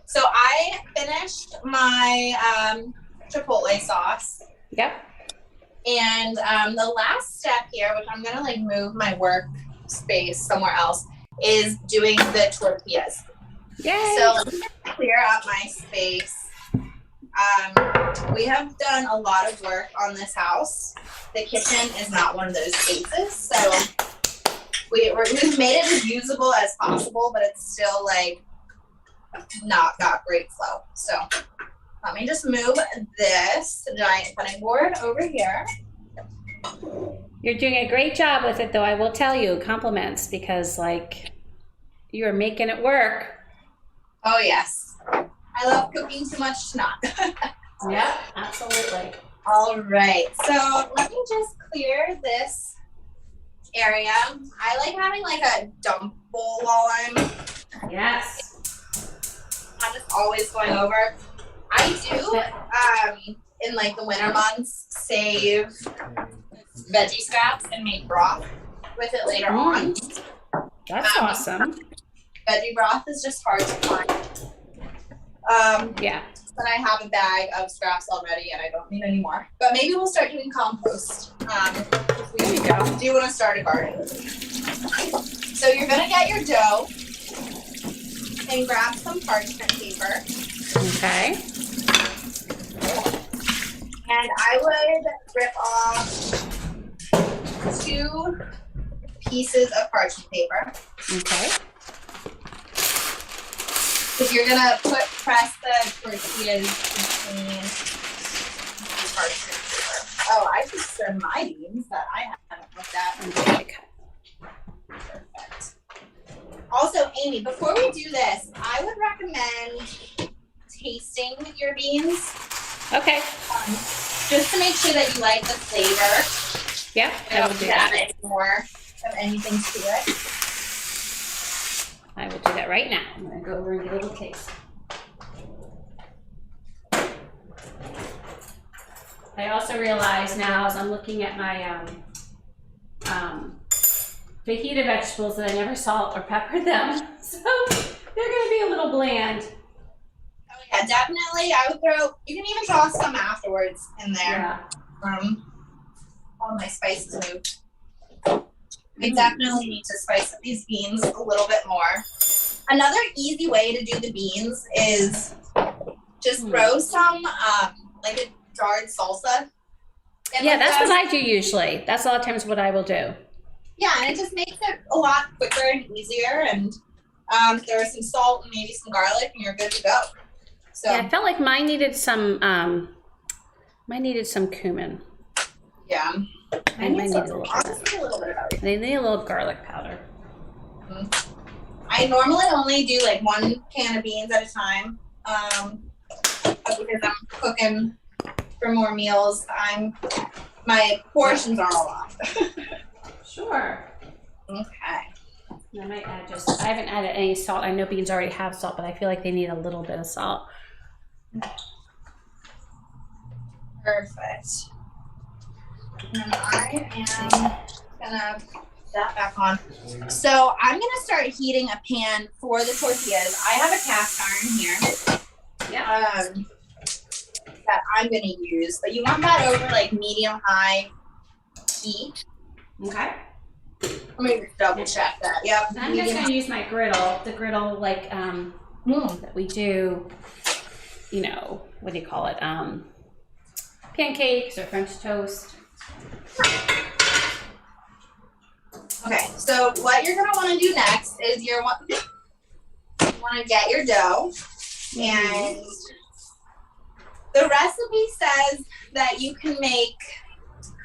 so I finished my chipotle sauce, yep. and the last step here, which I'm gonna like move my work space somewhere else, is doing the tortillas. Yay! So let me clear up my space. We have done a lot of work on this house. The kitchen is not one of those spaces, so we've made it as usable as possible, but it's still like not got great flow. So let me just move this giant cutting board over here. You're doing a great job with it, though. I will tell you, compliments, because like you are making it work. Oh yes, I love cooking too much to not. Yeah, absolutely. All right, so let me just clear this area. I like having like a dump bowl while I'm Yes. just always going over. I do in like the winter months save veggie scraps and make broth with it later on. That's awesome. Veggie broth is just hard to find. Yeah. But I have a bag of scraps already and I don't need any more. But maybe we'll start doing compost. If we do want to start a garden. So you're gonna get your dough and grab some parchment paper. Okay. And I would rip off 2 pieces of parchment paper. Okay. Because you're gonna press the tortillas between the parchment paper. Oh, I should stir my beans that I haven't looked at. Perfect. Also, Amy, before we do this, I would recommend tasting your beans. Okay. Just to make sure that you like the flavor. Yeah, I will do Add that. any more of anything to it. I will do that right now. I'm gonna go over and get a little taste. I also realize now, as I'm looking at my fajita vegetables, that I never salt or peppered them, so they're gonna be a little bland. Oh yeah, definitely. I would throw. You can even toss some afterwards in there. Yeah. All my spices moved. I definitely need to spice up these beans a little bit more. Another easy way to do the beans is just throw some like a jarred salsa. Yeah, that's what I do usually. That's a lot of times what I will do. Yeah, and it just makes it a lot quicker and easier. And there is some salt and maybe some garlic, and you're good to go. So Yeah, I felt like mine needed some cumin. yeah, And mine needed a little bit. honestly a little bit of everything. They need a little garlic powder. I normally only do like 1 can of beans at a time because I'm cooking for more meals. My portions are a lot. Sure. Okay. I might add I haven't added any salt. I know beans already have salt, but I feel like they need a little bit of salt. Perfect. And I am gonna that back on. So I'm gonna start heating a pan for the tortillas. I have a cast iron here. Yeah. That I'm gonna use, but you want that over like medium high heat. Okay. Let me just double check that. Yep. I'm just gonna use my griddle, the griddle like that we do, you know, what do you call it? Pancakes or French toast. Okay, so what you're gonna want to do next is you want to get your dough, and the recipe says that you can make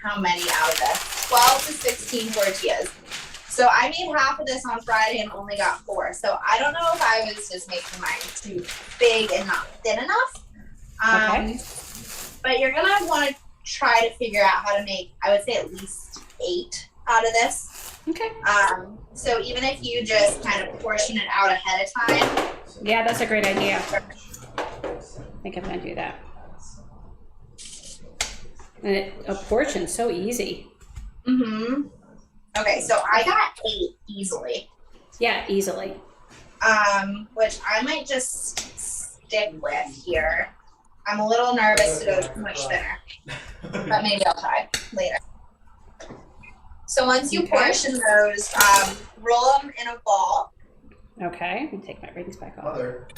how many out of this? 12 to 16 tortillas. So I made half of this on Friday and only got 4. So I don't know if I was just making mine too big and not thin enough. Okay. But you're gonna want to try to figure out how to make, I would say, at least 8 out of this. Okay. So even if you just kind of portion it out ahead of time. Yeah, that's a great idea. I think I'm gonna do that. And a portion's so easy. Mm-hmm. Okay, so I got 8 easily. Yeah, easily. Which I might just stick with here. I'm a little nervous to go too much thinner, but maybe I'll try later. So once you portion those, roll them in a ball. Okay, let me take my rings back off. Mother.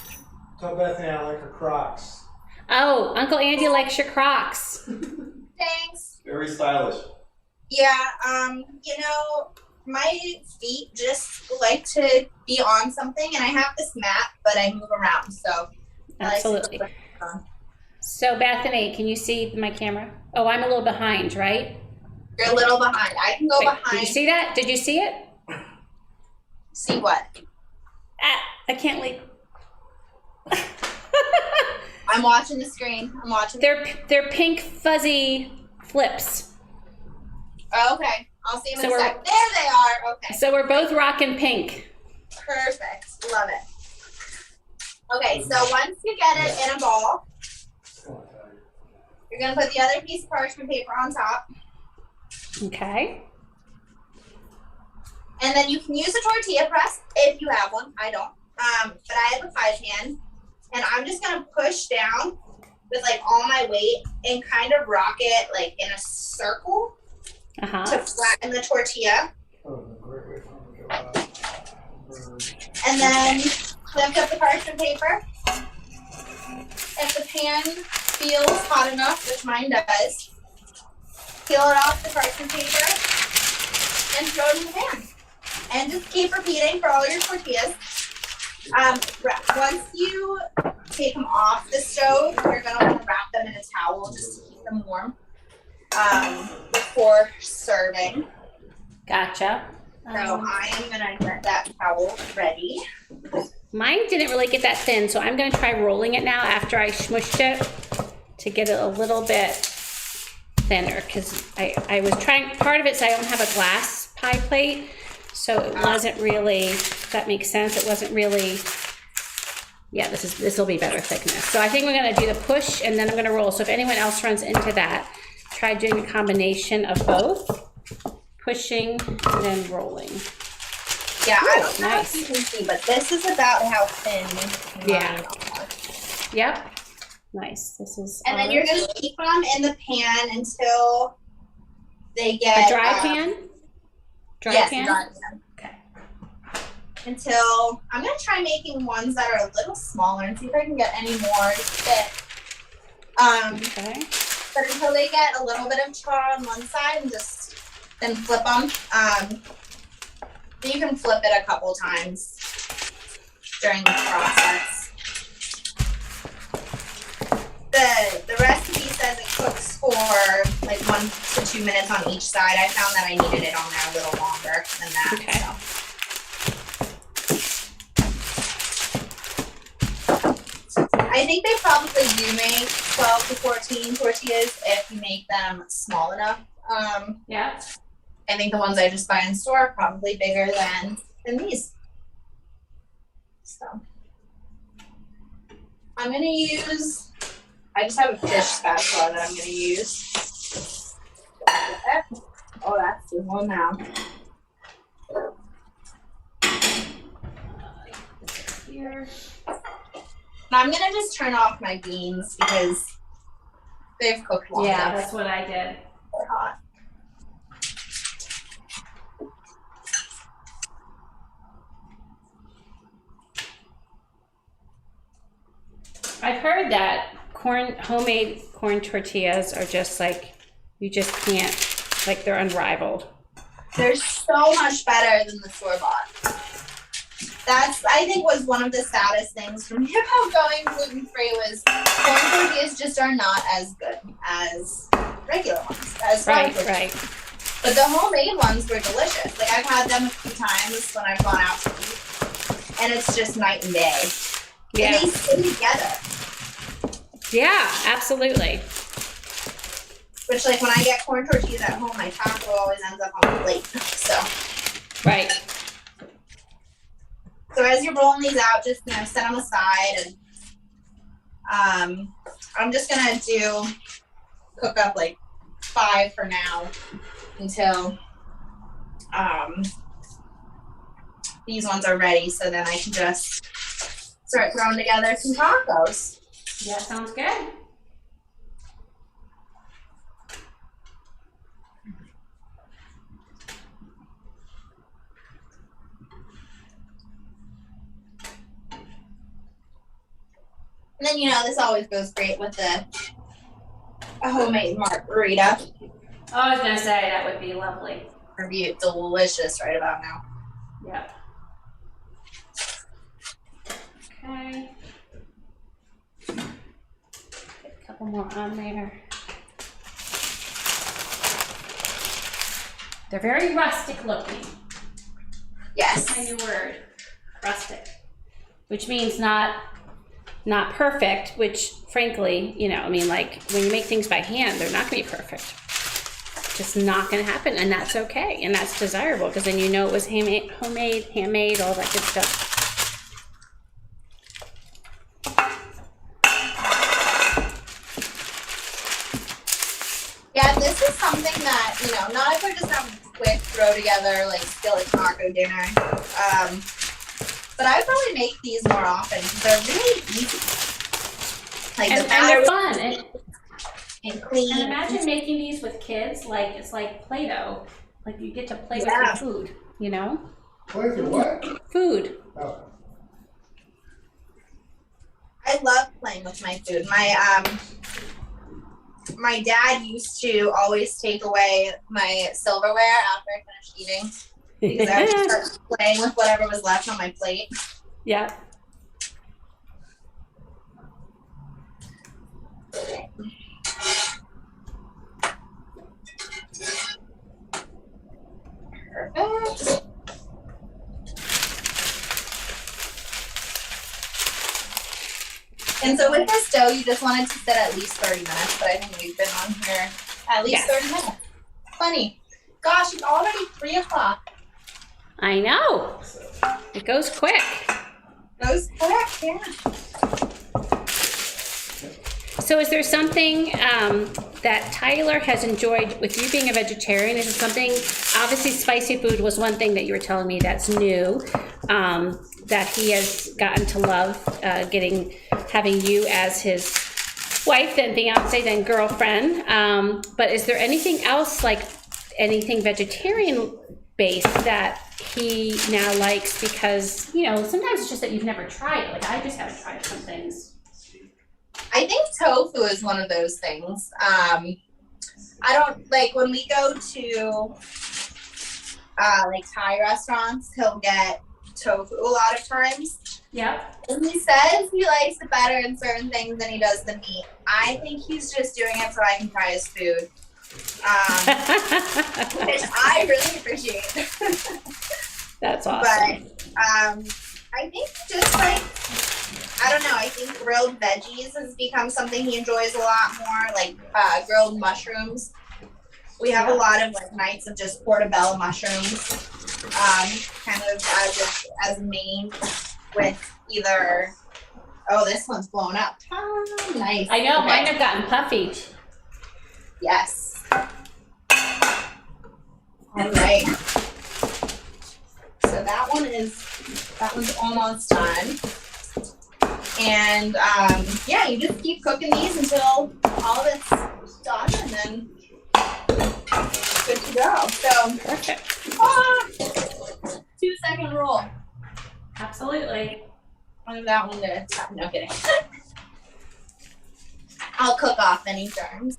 Tell Bethany I like her Crocs. Oh, Uncle Andy likes your Crocs. Thanks. Very stylish. Yeah, you know, my feet just like to be on something, and I have this mat, but I move around, so. Absolutely. So Bethany, can you see my camera? Oh, I'm a little behind, right? You're a little behind. I can go Wait, behind. did you see that? Did you see it? See what? Ah, I can't leave. I'm watching the screen. I'm watching. They're pink fuzzy flips. Oh, okay. I'll see them So in a we're- sec. There they are. Okay. So we're both rocking pink. Perfect. Love it. Okay, so once you get it in a ball, you're going to put the other piece of parchment paper on top. Okay. And then you can use a tortilla press if you have one. I don't. But I have a 5-hand. And I'm just going to push down with like all my weight and kind of rock it like in a circle to flatten the tortilla. And then lift up the parchment paper. If the pan feels hot enough, which mine does, peel it off the parchment paper and throw it in the pan. And just keep repeating for all your tortillas. Once you take them off the stove, you're going to want to wrap them in a towel just to keep them warm before serving. Gotcha. So I am going to get that towel ready. Mine didn't really get that thin, so I'm going to try rolling it now after I smushed it to get it a little bit thinner, because I was trying, part of it is I don't have a glass pie plate, so it wasn't really, if that makes sense, it wasn't really, yeah, this will be better thickness. So I think we're going to do the push and then I'm going to roll. So if anyone else runs into that, try doing a combination of both, pushing and then rolling. Yeah, Ooh, I don't know nice. if you can see, but this is about how thin Yeah. mine are. Yep. Nice. This is. And then you're going to keep them in the pan until they get... A dry pan? Dry yes, pan? dry pan. Okay. Until... I'm going to try making ones that are a little smaller and see if I can get any more to fit. Okay. But until they get a little bit of char on one side and just then flip them. You can flip it a couple times during the process. The recipe says it cooks for like 1 to 2 minutes on each side. I found that I needed it on there a little longer than that. Okay. So. I think they probably do make 12 to 14 tortillas if you make them small enough. Yeah. I think the ones I just buy in store are probably bigger than these. So I'm gonna use, I just have a fish spatula that I'm gonna use. Oh, that's too low now. And I'm gonna just turn off my beans because they've cooked long Yeah, enough. that's what I did. They're hot. I've heard that homemade corn tortillas are just like, you just can't, like they're unrivaled. They're so much better than the store-bought. That's, I think, was one of the saddest things for me about going gluten-free was corn tortillas just are not as good as regular ones. Right. But the homemade ones were delicious. Like, I've had them a few times when I've gone out to eat, and it's just night and day. Yeah. And they stay together. Yeah, absolutely. Which, like, when I get corn tortillas at home, my taco always ends up on the plate. So. Right. So as you're rolling these out, just, you know, set them aside, and I'm just gonna cook up like 5 for now until these ones are ready, so then I can just start throwing together some tacos. Yeah, sounds good. And then, you know, this always goes great with a homemade margarita. Oh, I was gonna say that would be lovely. It'd be delicious right about now. Yep. Okay. Get a couple more on there. They're very rustic looking. Yes. That's my new word, rustic, which means not perfect, which frankly, you know, I mean, like when you make things by hand, they're not gonna be perfect. Just not gonna happen, and that's okay, and that's desirable because then you know it was homemade, handmade, all that good stuff. Yeah, this is something that, you know, not if we're just having a quick throw together, like skillet taco dinner. But I would probably make these more often because they're really easy. Like And they're fun. And clean. And imagine making these with kids, like it's like Play-Doh. Like you get to play with Yeah. your food, you know? Play with what? Food. Oh. I love playing with my food. My dad used to always take away my silverware after I finished eating because I would just start playing with whatever was left on my plate. Yep. Perfect. And so with this dough, you just want it to sit at least 30 minutes, but I think we've been on here at least Yes. 30 minutes. Funny. Gosh, it's already 3 o'clock. I know. It goes quick. Goes quick, yeah. So is there something that Tyler has enjoyed with you being a vegetarian? Is it something, obviously spicy food was one thing that you were telling me that's new, that he has gotten to love, having you as his wife, then fiance, then girlfriend. But is there anything else, like anything vegetarian based that he now likes? Because, you know, sometimes it's just that you've never tried it. Like I just haven't tried some things. I think tofu is one of those things. I don't, like when we go to like Thai restaurants, he'll get tofu a lot of times. Yep. And he says he likes it better in certain things than he does the meat. I think he's just doing it so I can try his food. Which I really appreciate. That's awesome. But I think just like, I don't know, I think grilled veggies has become something he enjoys a lot more, like grilled mushrooms. We have a lot of like nights of just portobello mushrooms, kind of as main with either, oh, this one's blown up. Ah, nice. I know, Okay. mine have gotten puffy. Yes. All right. So that one's almost done. And yeah, you just keep cooking these until all of it's done, and then good to go. So Perfect. 2-second rule. Absolutely. Wanted that one to stop. No kidding. I'll cook off any germs.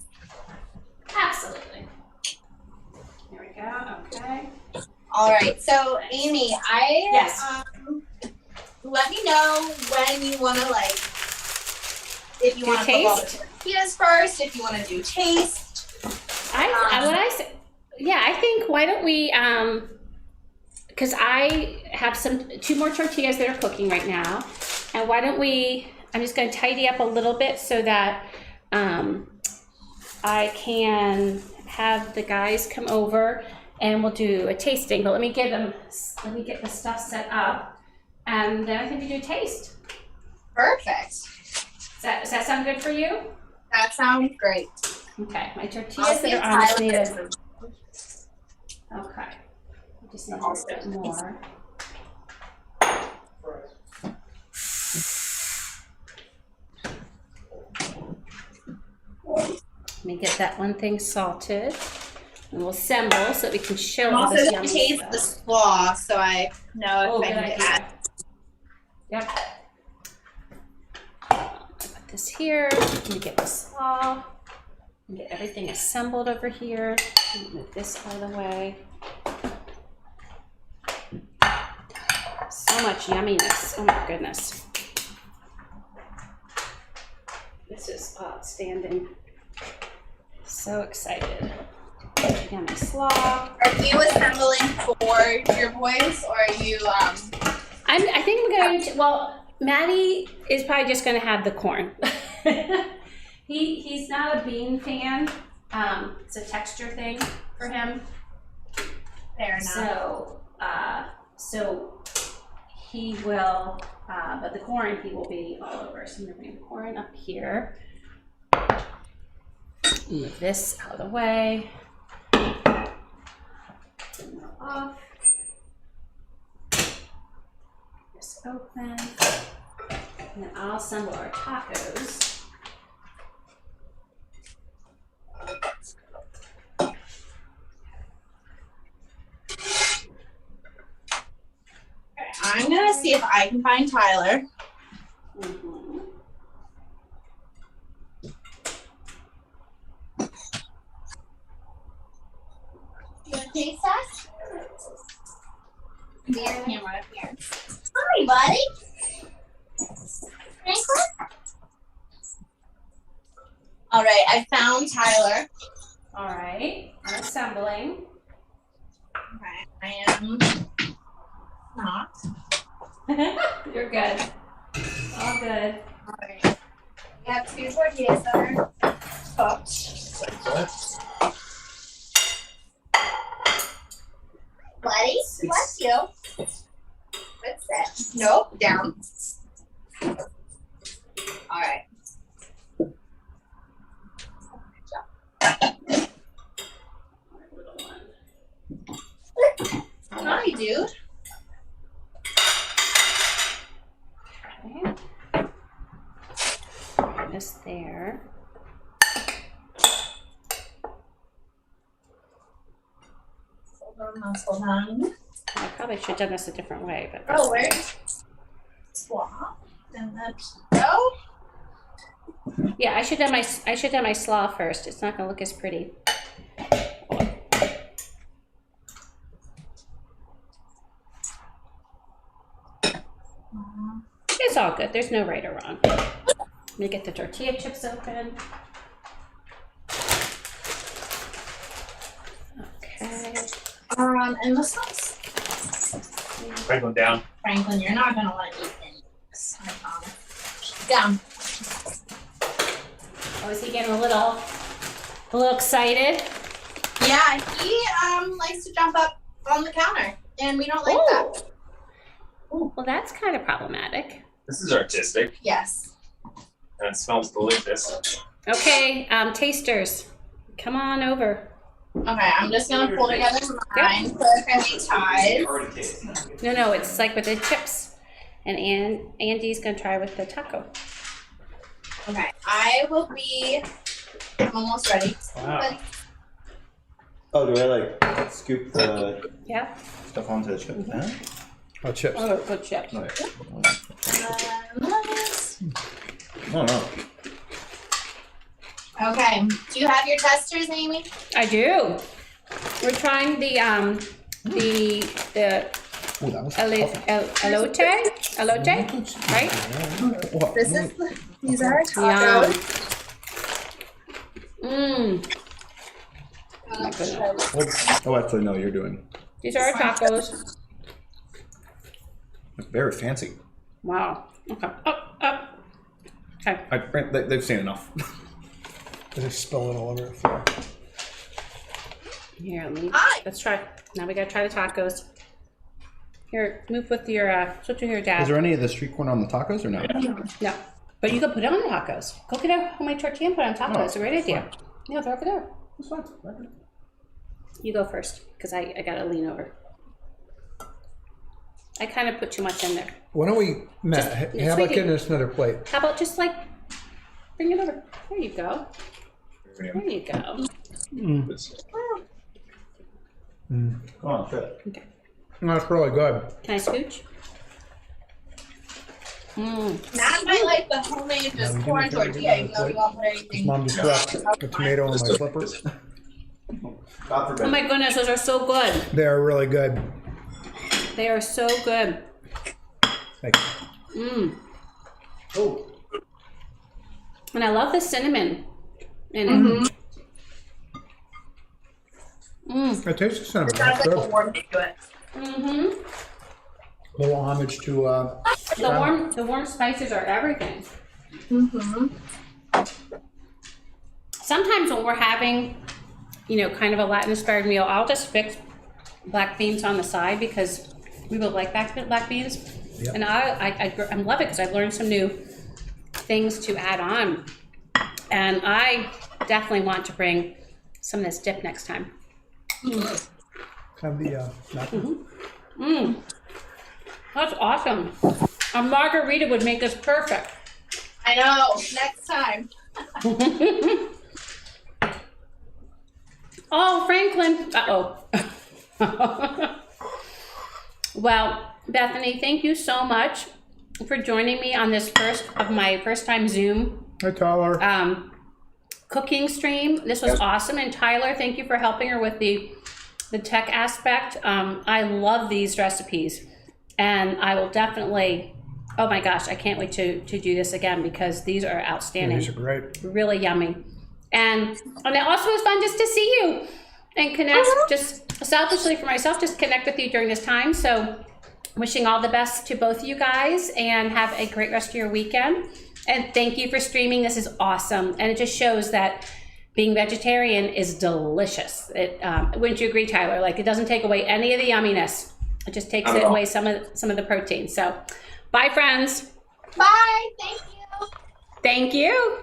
Absolutely. Here we go. Okay. All right. So Amy, Yes. let me know when you want to if you Do want to cook all the taste? tortillas first, if you want to do taste. I think why don't we because I have 2 more tortillas that are cooking right now, and why don't we? I'm just going to tidy up a little bit so that I can have the guys come over and we'll do a tasting. But let me get the stuff set up, and then I think we do a taste. Perfect. Does that sound good for you? That sounds great. Okay, my I'll tortillas see that are on Tyler need gets a, them. okay. I just need a little bit more. Let me get that one thing salted, and we'll assemble so that we can show I'm all also this going to yummy taste stuff. the slaw so I know if I good need to idea. add. Yep. Put this here. Let me get the slaw. And get everything assembled over here. Move this out of the way. So much yumminess. Oh my goodness. This is outstanding. So excited. Yummy slaw. Are you assembling for your boys, or are you I think I'm going to, well, Maddie is probably just going to have the corn. He's not a bean fan. It's a texture thing for him. fair enough? So he will, but the corn he will be all over. So I'm going to bring the corn up here. Move this out of the way. Turn that off. This open. And then I'll assemble our tacos. I'm going to see if I can find Tyler. Mm-hmm. You want to taste us? Your camera up here. Hi, buddy. Franklin? All right, I found Tyler. All right, I'm assembling. Okay, I am not. You're good. All good. All right. We have 2 tortillas that are cooked. Buddy, bless you. What's that? Nope, down. All right. Hi, dude. Okay. This there. Hold on. I probably should have done this a different way, but Oh, where's swap? And that's go. yeah, I should have my slaw first. It's not gonna look as pretty. It's all good. There's no right or wrong. Let me get the tortilla chips open. Okay. And the sauce. Franklin down. Franklin, you're not gonna want to eat this. I promise. Down. Oh, is he getting a little excited? Yeah, he likes to jump up on the counter, and we don't like that. Well, that's kind of problematic. This is artistic, Yes. and it smells delicious. Okay, tasters, come on over. Okay, I'm just gonna pull together mine so I can make ties. No, it's like with the chips. And Andy's gonna try with the taco. Okay, I'm almost ready. Wow. Oh, do I like scoop the Yeah. stuff onto the chip then? Oh, chips. Oh, good chips. Okay. Lettuce. Oh no. Okay, do you have your testers, Amy? I do. We're trying the Ooh, that was elote, right? What? These are Yum. tacos. Oh my goodness. Oh, actually, no, you're doing. These are our tacos. Very fancy. Wow. Okay. Up. Okay. They've seen enough. They spill it all over the floor. Here, Hi. let's try. Now we gotta try the tacos. Here, move with your, switch with your dad. Is there any of the street corn on the tacos or no? No. But you could put it on the tacos. Go get a homemade tortilla and put it on top. Oh, That's a great idea. Yeah, throw it over there. That's fine. You go first, because I gotta lean over. I kind of put too much in there. Why don't we, Matt, Just- how about sweetie. getting us another plate? How about just like, bring it over. There you go. There you go. Come on, fit. Okay. That's really good. Can I scooch? Matt might like the homemade just corn tortilla, even though we won't put anything. Mom just dropped a tomato on my slippers. God forbid. Oh my goodness, those are so good. They are really good. They are so good. Thank you. Oh. And I love the cinnamon in it. It tastes the cinnamon. It's kind That's of like a good. warm to it. A little homage to The warm spices are everything. Sometimes when we're having, kind of a Latin-inspired meal, I'll just fix black beans on the side because we would like black beans. Yep. And I love it because I've learned some new things to add on. And I definitely want to bring some of this dip next time. have the That's awesome. A margarita would make this perfect. I know. Next time. Oh, Franklin. Uh-oh. Well, Bethany, thank you so much for joining me on this first time Zoom Hi, Tyler. cooking stream. This was awesome. And Tyler, thank you for helping her with the tech aspect. I love these recipes. And I will definitely, oh my gosh, I can't wait to do this again because these are outstanding. These are great. Really yummy. And it also was fun just to see you and connect, just selfishly for myself, just connect with you during this time. So wishing all the best to both of you guys and have a great rest of your weekend. And thank you for streaming. This is awesome. And it just shows that being vegetarian is delicious. Wouldn't you agree, Tyler? Like, it doesn't take away any of the yumminess. It just takes away some of the protein. So bye, friends. Bye. Thank you. Thank you.